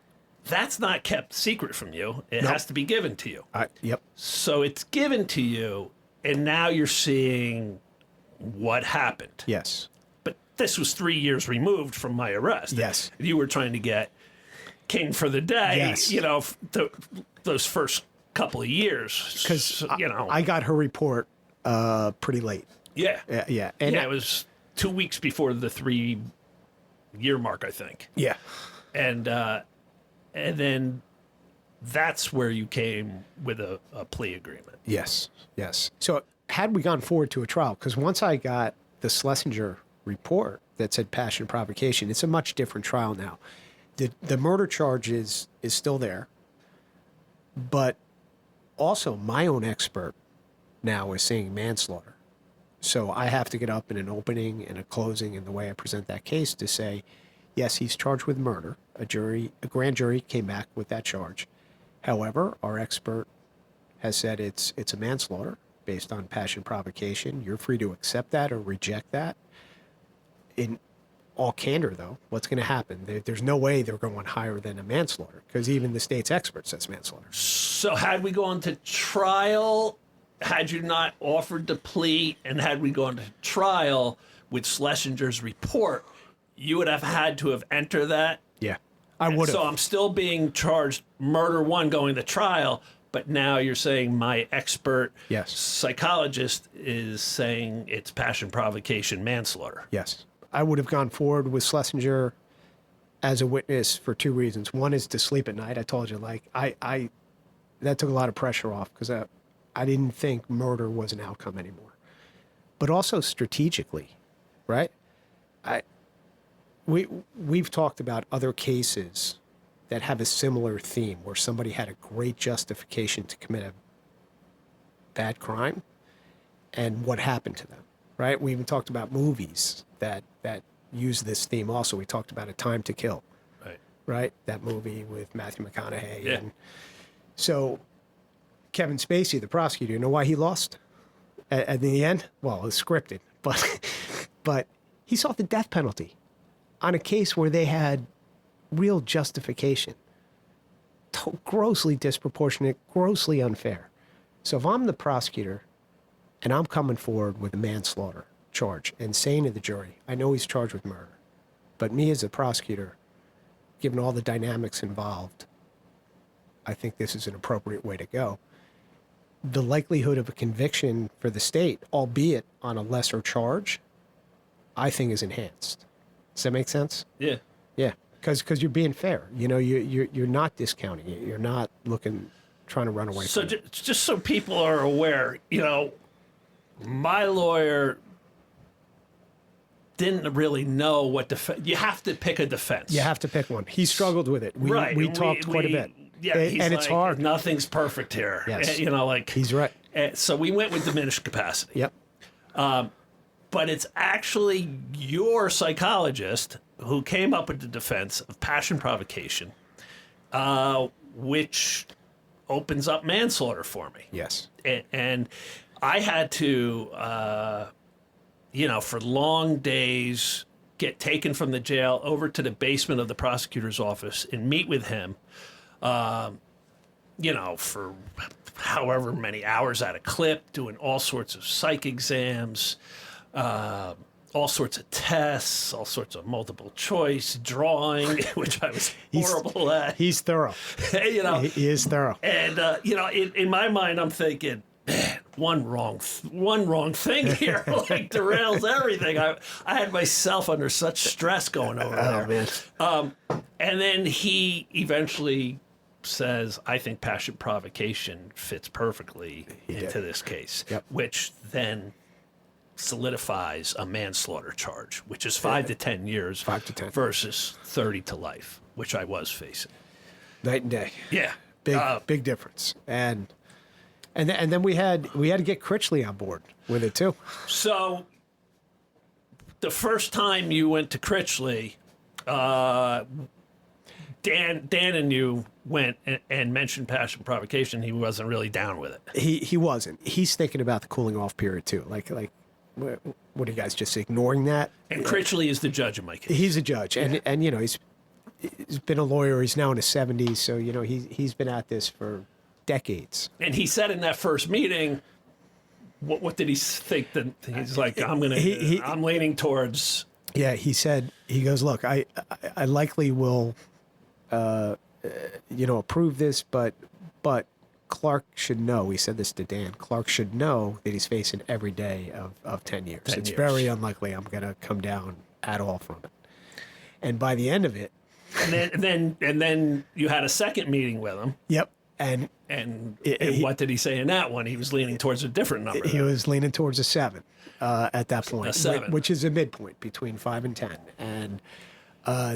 that's not kept secret from you. It has to be given to you. Yep. So it's given to you, and now you're seeing what happened. Yes. But this was 3 years removed from my arrest. Yes. You were trying to get king for the day, Yes. those first couple of years. Because So, I got her report pretty late. yeah. Yeah. And It was 2 weeks before the 3-year mark, I think. yeah. And then that's where you came with a plea agreement. Yes. Yes. So had we gone forward to a trial, because once I got the Schlesinger report that said passion and provocation, it's a much different trial now. The murder charge is still there, but also my own expert now is saying manslaughter. So I have to get up in an opening and a closing in the way I present that case to say, yes, he's charged with murder. A grand jury came back with that charge. However, our expert has said it's a manslaughter based on passion provocation. You're free to accept that or reject that. In all candor, though, what's going to happen? There's no way they're going higher than a manslaughter because even the state's expert says manslaughter. So had we gone to trial, had you not offered the plea, and had we gone to trial with Schlesinger's report, you would have had to have entered that. Yeah, I would have. So I'm still being charged murder one going to trial, but now you're saying my expert Yes. psychologist is saying it's passion provocation manslaughter. Yes. I would have gone forward with Schlesinger as a witness for two reasons. One is to sleep at night. I told you, like, I that took a lot of pressure off because I didn't think murder was an outcome anymore. But also strategically, right? We've talked about other cases that have a similar theme where somebody had a great justification to commit a bad crime and what happened to them, right? We even talked about movies that use this theme also. We talked about A Time to Kill, right? That movie with Matthew McConaughey. Yeah. And so Kevin Spacey, the prosecutor, you know why he lost at the end? Well, it was scripted, but he sought the death penalty on a case where they had real justification. Grossly disproportionate, grossly unfair. So if I'm the prosecutor and I'm coming forward with a manslaughter charge and saying to the jury, I know he's charged with murder, but me as a prosecutor, given all the dynamics involved, I think this is an appropriate way to go. The likelihood of a conviction for the state, albeit on a lesser charge, I think is enhanced. Does that make sense? Yeah. Yeah, because you're being fair. You know, you're not discounting it. You're not trying to run away So from it. just so people are aware, my lawyer didn't really know what you have to pick a defense. You have to pick one. He struggled with it. We talked quite a bit. Yeah, and it's hard. Nothing's perfect here. Yes. He's right. So we went with diminished capacity. Yep. But it's actually your psychologist who came up with the defense of passion provocation, which opens up manslaughter for me. Yes. And I had to, for long days, get taken from the jail over to the basement of the prosecutor's office and meet with him, for however many hours at a clip, doing all sorts of psych exams, all sorts of tests, all sorts of multiple choice drawing, which I was horrible at. He's thorough. He is thorough. And in my mind, I'm thinking, man, one wrong thing here like derails everything. I had myself under such stress going over there. Man. And then he eventually says, I think passion provocation fits perfectly into this case, which then solidifies a manslaughter charge, which is 5 to 10 years 5 to 10 versus 30 to life, which I was facing. Night and day. Yeah. Big difference. And then we had to get Critchley on board with it too. So the first time you went to Critchley, Dan and you went and mentioned passion provocation. He wasn't really down with it. He wasn't. He's thinking about the cooling off period too. Like what are you guys just ignoring that? And Critchley is the judge in my case. He's a judge, and you know he's been a lawyer. He's now in his 70s, so you know he's been at this for decades. And he said in that first meeting, what did he think? That he's like, I'm leaning towards. Yeah, he said, he goes, look, I likely will, approve this, but Clark should know. He said this to Dan. Clark should know that he's facing every day of 10 years. 10 it's years. very unlikely I'm going to come down at all from it. And by the end of it, And then you had a second meeting with him. yep, and what did he say in that one? He was leaning towards a different number. he was leaning towards a 7 at that point, A 7. which is a midpoint between 5 and 10. And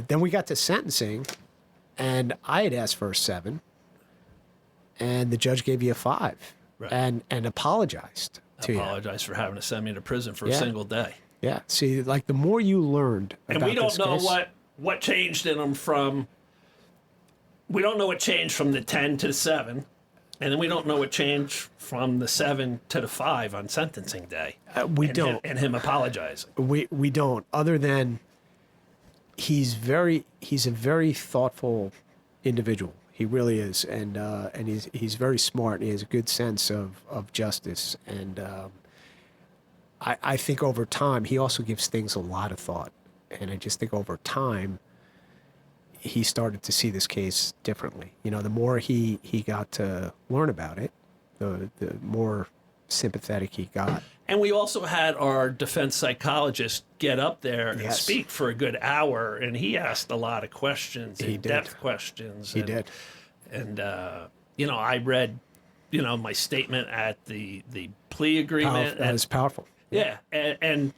then we got to sentencing, and I had asked for a 7, and the judge gave you a 5, Right. and apologized to you. Apologize for having to send me to prison for Yeah. a single day. Yeah. See, like the more you learned And about we don't this know case, what changed in him from. We don't know what changed from the 10 to the 7, and then we don't know what changed from the 7 to the 5 on sentencing day. we and don't. and him apologizing. We don't. Other than he's a very thoughtful individual. He really is, and he's very smart. And he has a good sense of justice, and I think over time he also gives things a lot of thought, and I just think over time he started to see this case differently. You know, the more he got to learn about it, the more sympathetic he got. And we also had our defense psychologist get up there and Yes. speak for a good hour, and he asked a lot of questions, He in-depth did. questions. He did. And, I read, my statement at the plea agreement. That was powerful. Yeah, and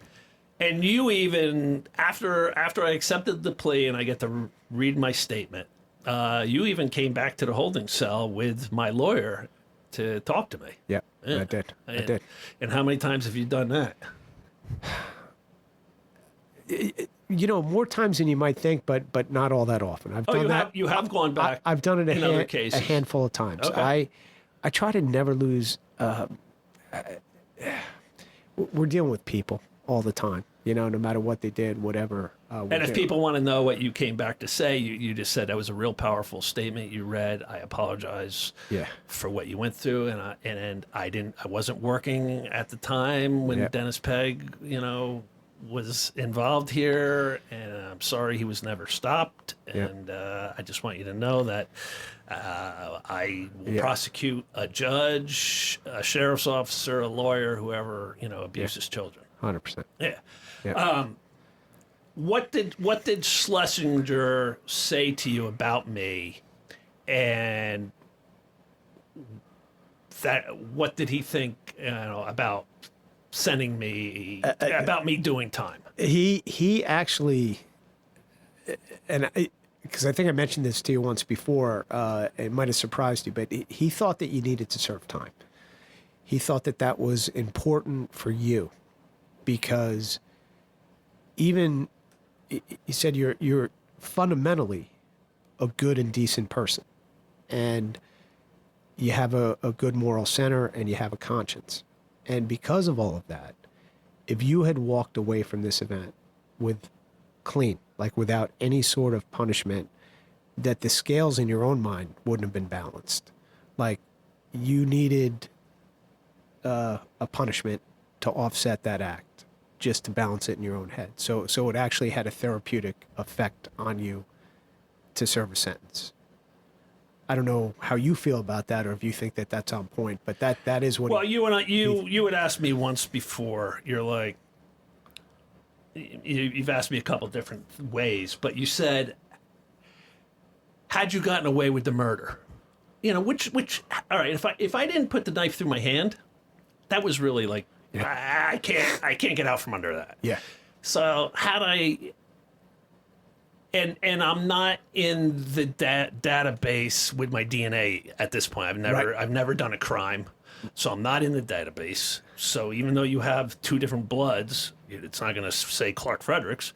you even after I accepted the plea and I get to read my statement, you even came back to the holding cell with my lawyer to talk to me. Yeah, Yeah. I did. I And- did. And how many times have you done that? More times than you might think, but not all that often. I've done that. You have gone back. I've done it in other a cases. handful of times. Okay. I try to never lose. We're dealing with people all the time, no matter what they did, whatever. And if people want to know what you came back to say, you just said that was a real powerful statement you read. I apologize Yeah. for what you went through, and I wasn't working at the time when Yeah. Dennis Pegg, was involved here, and I'm sorry he was never stopped. Yeah. And I just want you to know that I will Yeah. prosecute a judge, a sheriff's officer, a lawyer, whoever abuses children. 100%. Yeah. Yeah. What did Schlesinger say to you about me, and what did he think about sending me about me doing time? He actually, and because I think I mentioned this to you once before, it might have surprised you, but he thought that you needed to serve time. He thought that was important for you, because even he said you're fundamentally a good and decent person, and you have a good moral center, and you have a conscience. And because of all of that, if you had walked away from this event with clean, like without any sort of punishment, that the scales in your own mind wouldn't have been balanced. Like you needed a punishment to offset that act, just to balance it in your own head. So it actually had a therapeutic effect on you to serve a sentence. I don't know how you feel about that, or if you think that that's on point, but that is what. Well, you had asked me once before. You're like, you've asked me a couple different ways, but you said, had you gotten away with the murder? Which all right, if I didn't put the knife through my hand, that was really like, I can't get out from under that. Yeah. So had I, and I'm not in the database with my DNA at this point. I've never done a crime, so I'm not in the database. So even though you have two different bloods, It's not going to say Clark Fredericks.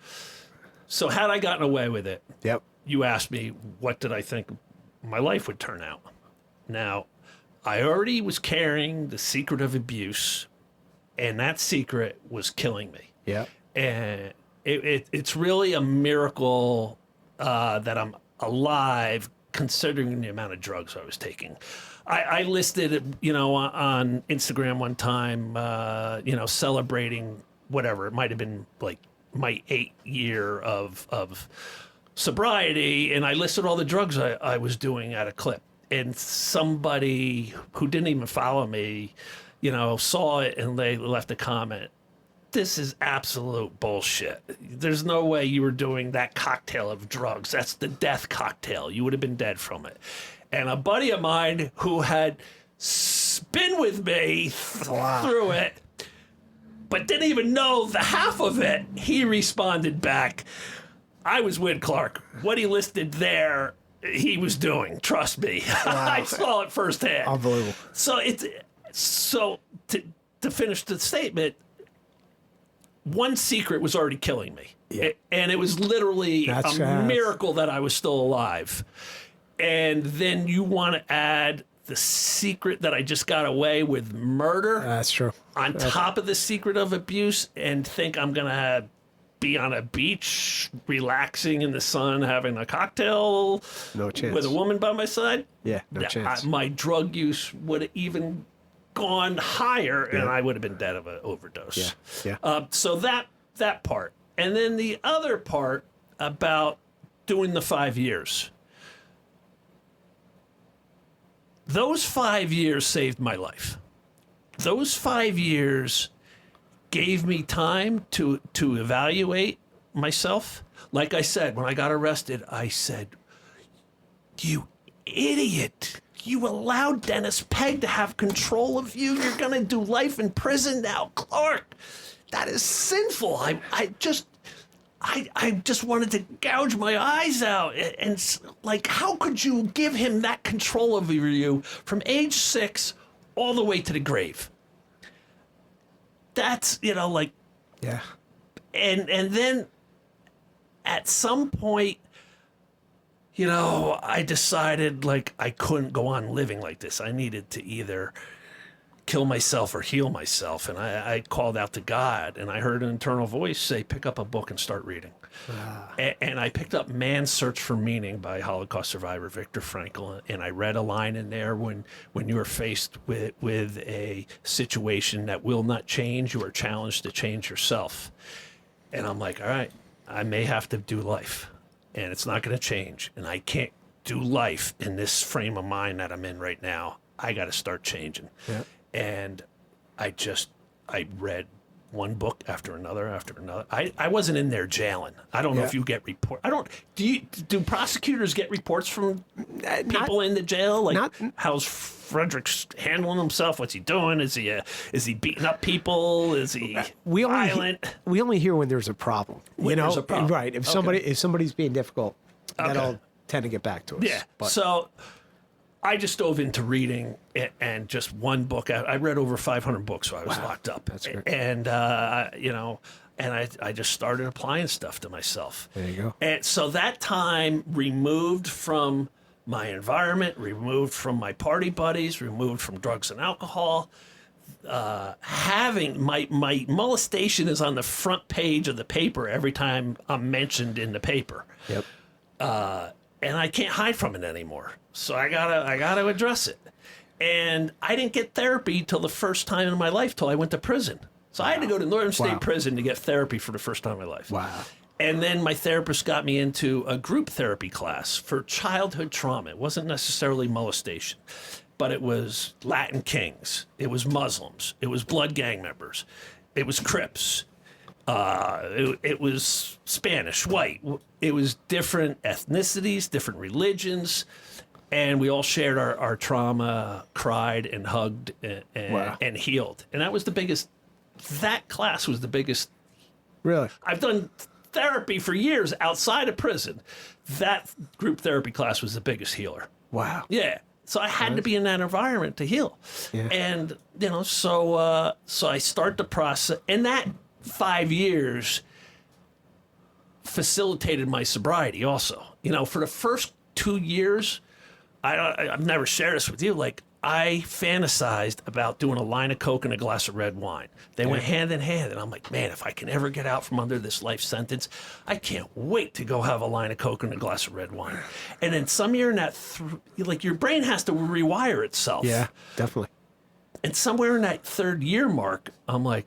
So had I gotten away with it, Yep. you asked me, what did I think my life would turn out? Now, I already was carrying the secret of abuse, and that secret was killing me. Yeah. And it's really a miracle that I'm alive, considering the amount of drugs I was taking. I listed, on Instagram one time, celebrating whatever. It might have been like my 8th year of sobriety, and I listed all the drugs I was doing at a clip. And somebody who didn't even follow me, saw it and they left a comment. This is absolute bullshit. There's no way you were doing that cocktail of drugs. That's the death cocktail. You would have been dead from it. And a buddy of mine who had been with me through it, but didn't even know the half of it, he responded back, I was with Clark. What he listed there, he was doing. Trust me. Wow. I saw it firsthand. Unbelievable. So to finish the statement, one secret was already killing me. Yeah. And it was literally a miracle that I was still alive. And then you want to add the secret that I just got away with murder. That's true. On top of the secret of abuse, and think I'm going to be on a beach, relaxing in the sun, having a cocktail. No chance. With a woman by my side. Yeah, no chance. My drug use would have even gone higher, and I would have been dead of an overdose. Yeah. So that part. And then the other part about doing the 5 years. Those 5 years saved my life. Those 5 years gave me time to evaluate myself. Like I said, when I got arrested, I said, you idiot. You allowed Dennis Pegg to have control of you. You're going to do life in prison now, Clark. That is sinful. I just wanted to gouge my eyes out. And like, how could you give him that control over you from age 6 all the way to the grave? That's, Yeah. And then at some point, I decided like I couldn't go on living like this. I needed to either kill myself or heal myself. And I called out to God, and I heard an internal voice say, pick up a book and start reading. And I picked up Man's Search for Meaning by Holocaust survivor Viktor Frankl. And I read a line in there, when you are faced with a situation that will not change, you are challenged to change yourself. And I'm like, all right, I may have to do life, and it's not going to change. And I can't do life in this frame of mind that I'm in right now. I got to start changing. Yeah. And I read one book after another. I wasn't in there jailing. I don't know if you get report. Do prosecutors get reports from people in the jail? Like, how's Frederick's handling himself? What's he doing? Is he beating up people? Is he violent? We only hear when there's a problem. There's a problem. Right. If somebody's being difficult, that'll tend to get back to us. Yeah. But. So I just dove into reading, and just one book. I read over 500 books while I was locked up. That's great. And, and I just started applying stuff to myself. There you go. And so that time, removed from my environment, removed from my party buddies, removed from drugs and alcohol, having my molestation is on the front page of the paper every time I'm mentioned in the paper. Yep. And I can't hide from it anymore. So I gotta address it. And I didn't get therapy till the first time in my life, till I went to prison. So I had to go to Northern State Prison to get therapy for the first time in my life. Wow. And then my therapist got me into a group therapy class for childhood trauma. It wasn't necessarily molestation, but it was Latin Kings. It was Muslims. It was blood gang members. It was Crips. It was Spanish, white. It was different ethnicities, different religions, and we all shared our trauma, cried and hugged and healed. And that was the biggest. That class was the biggest. Really? I've done therapy for years outside of prison. That group therapy class was the biggest healer. Wow. Yeah. So I had to be in that environment to heal. Yeah. And, so I start the process, and that 5 years facilitated my sobriety also. You know, for the first 2 years, I've never shared this with you, like, I fantasized about doing a line of Coke and a glass of red wine. They went hand in hand, and I'm like, man, if I can ever get out from under this life sentence, I can't wait to go have a line of Coke and a glass of red wine. And then some year in that, like, your brain has to rewire itself. Yeah, definitely. And somewhere in that 3rd year mark, I'm like,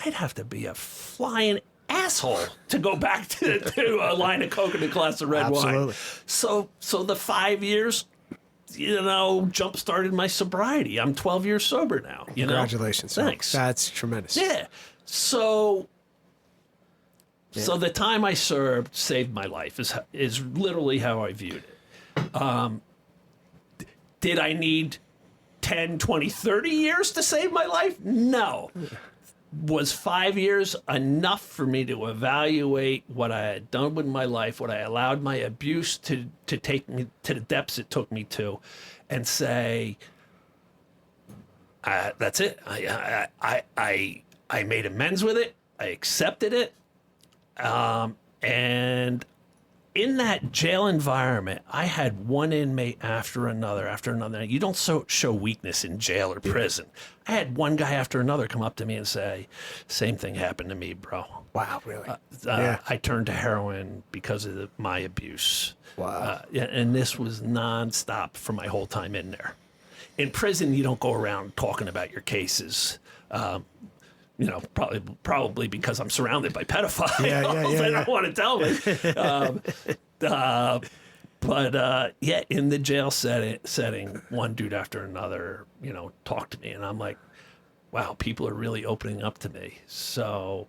I'd have to be a flying asshole to go back to a line of Coke and a glass of red wine. So the 5 years, you know, jump started my sobriety. I'm 12 years sober now. You Congratulations. know? Thanks. That's tremendous. Yeah. So the time I served saved my life is literally how I viewed it. Did I need 10, 20, 30 years to save my life? No. Was 5 years enough for me to evaluate what I had done with my life, what I allowed my abuse to take me to the depths it took me to, and say, that's it. I made amends with it. I accepted it. And in that jail environment, I had one inmate after another. You don't show weakness in jail or prison. I had one guy after another come up to me and say, same thing happened to me, bro. Wow, really? I turned to heroin because of my abuse. Wow. And this was nonstop for my whole time in there. In prison, you don't go around talking about your cases. You know, probably because I'm surrounded by pedophiles. They don't want to tell me. But in the jail setting, one dude after another, you know, talked to me, and I'm like, wow, people are really opening up to me. So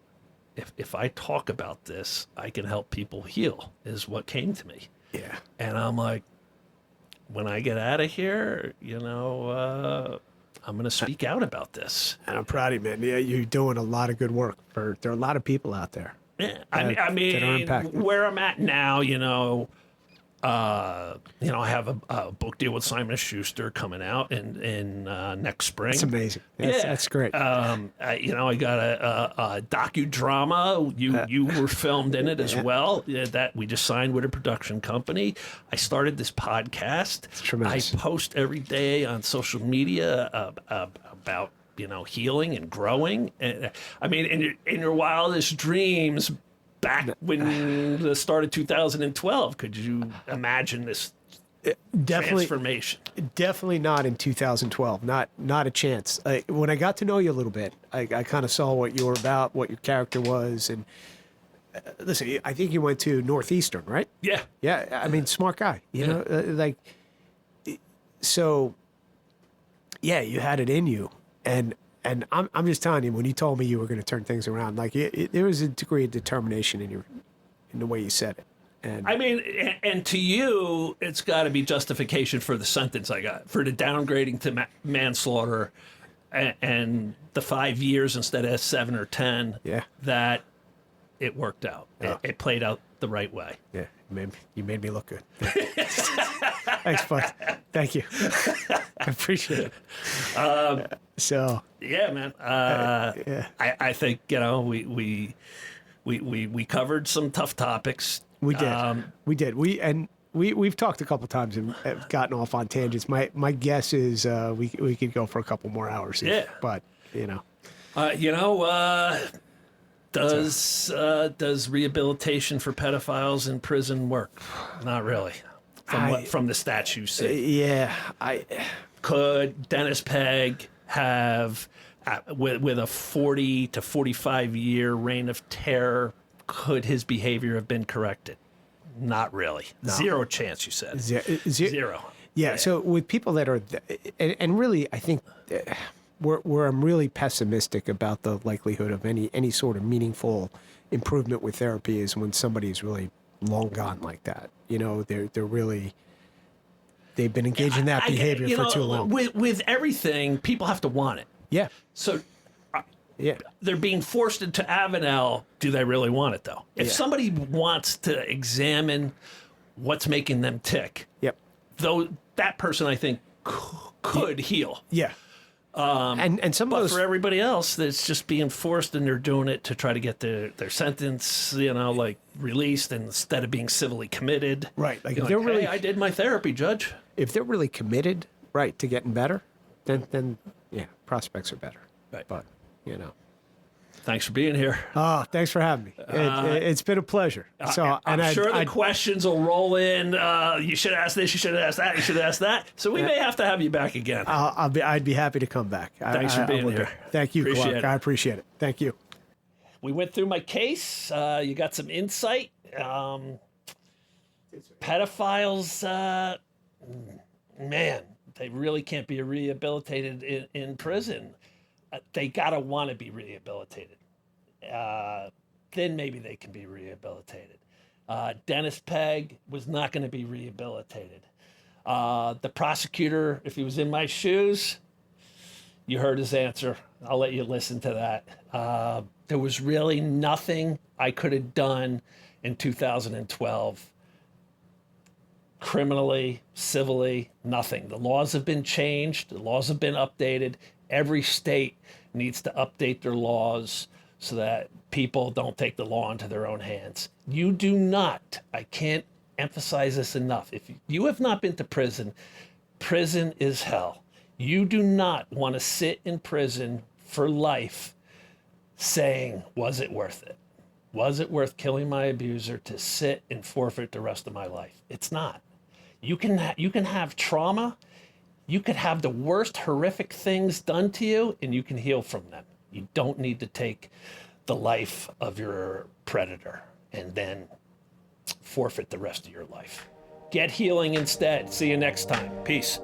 if I talk about this, I can help people heal, is what came to me. Yeah. And I'm like, when I get out of here, you know, I'm going to speak out about this. And I'm proud of you, man. Yeah, you're doing a lot of good work. There are a lot of people out there. Yeah, I mean, where I'm at now, you know, I have a book deal with Simon & Schuster coming out in next spring. That's amazing. That's great. I got a docudrama. You were filmed in it as well. That we just signed with a production company. I started this podcast. It's tremendous. I post every day on social media about, you know, healing and growing. And I mean, in your wildest dreams, back when the start of 2012, could you imagine this transformation? Definitely not in 2012. Not a chance. When I got to know you a little bit, I kind of saw what you were about, what your character was, and listen, I think you went to Northeastern, right? Yeah. Yeah. I mean, smart guy. You know, so yeah, you had it in you, and I'm just telling you, when you told me you were going to turn things around, like there was a degree of determination in the way you said it. And I mean, and to you, it's got to be justification for the sentence I got, for the downgrading to manslaughter, and the 5 years instead of 7 or 10. Yeah. That it worked out. Yeah. It played out the right way. Yeah, you made me look good. Thanks, bud. Thank you. I appreciate it. So yeah, man. I think, you know, we covered some tough topics. We did. We've talked a couple times and have gotten off on tangents. My guess is we could go for a couple more hours. But you know. Does rehabilitation for pedophiles in prison work? Not really. From the statute say. Could Dennis Pegg have, with a 40 to 45 year reign of terror, could his behavior have been corrected? Not really. No. Zero chance, you said. Zero. Yeah. So with people that are, and really, I think where I'm really pessimistic about the likelihood of any sort of meaningful improvement with therapy is when somebody is really long gone like that. You know, they've been engaged in that behavior for too long. With everything, people have to want it. Yeah. So they're being forced into Avenel. Do they really want it, though? If somebody wants to examine what's making them tick, though, that person, I think, could heal. Yeah. And some of But those for everybody else, that's just being forced, and they're doing it to try to get their sentence, like released instead of being civilly committed. Right, like You're if they're "Hey, really- I did my therapy, Judge. if they're really committed, right, to getting better, then yeah, prospects are better. Right. But Thanks for being here. thanks for having me. It's been a pleasure. So, I'm and sure the I'd- questions will roll in. You should ask this. You should ask that. You should ask that. So we may have to have you back again. I'd be happy to come back. Thanks for being here. Thank you, Appreciate Clark. it. I appreciate it. Thank you. We went through my case. You got some insight. Pedophiles, man, they really can't be rehabilitated in prison. They gotta want to be rehabilitated. Then maybe they can be rehabilitated. Dennis Pegg was not going to be rehabilitated. The prosecutor, if he was in my shoes, you heard his answer. I'll let you listen to that. There was really nothing I could have done in 2012. Criminally, civilly, nothing. The laws have been changed. The laws have been updated. Every state needs to update their laws so that people don't take the law into their own hands. You do not, I can't emphasize this enough. If you have not been to prison, prison is hell. You do not want to sit in prison for life saying, was it worth it? Was it worth killing my abuser to sit and forfeit the rest of my life? It's not. You can have trauma. You could have the worst horrific things done to you, and you can heal from them. You don't need to take the life of your predator and then forfeit the rest of your life. Get healing instead. See you next time. Peace.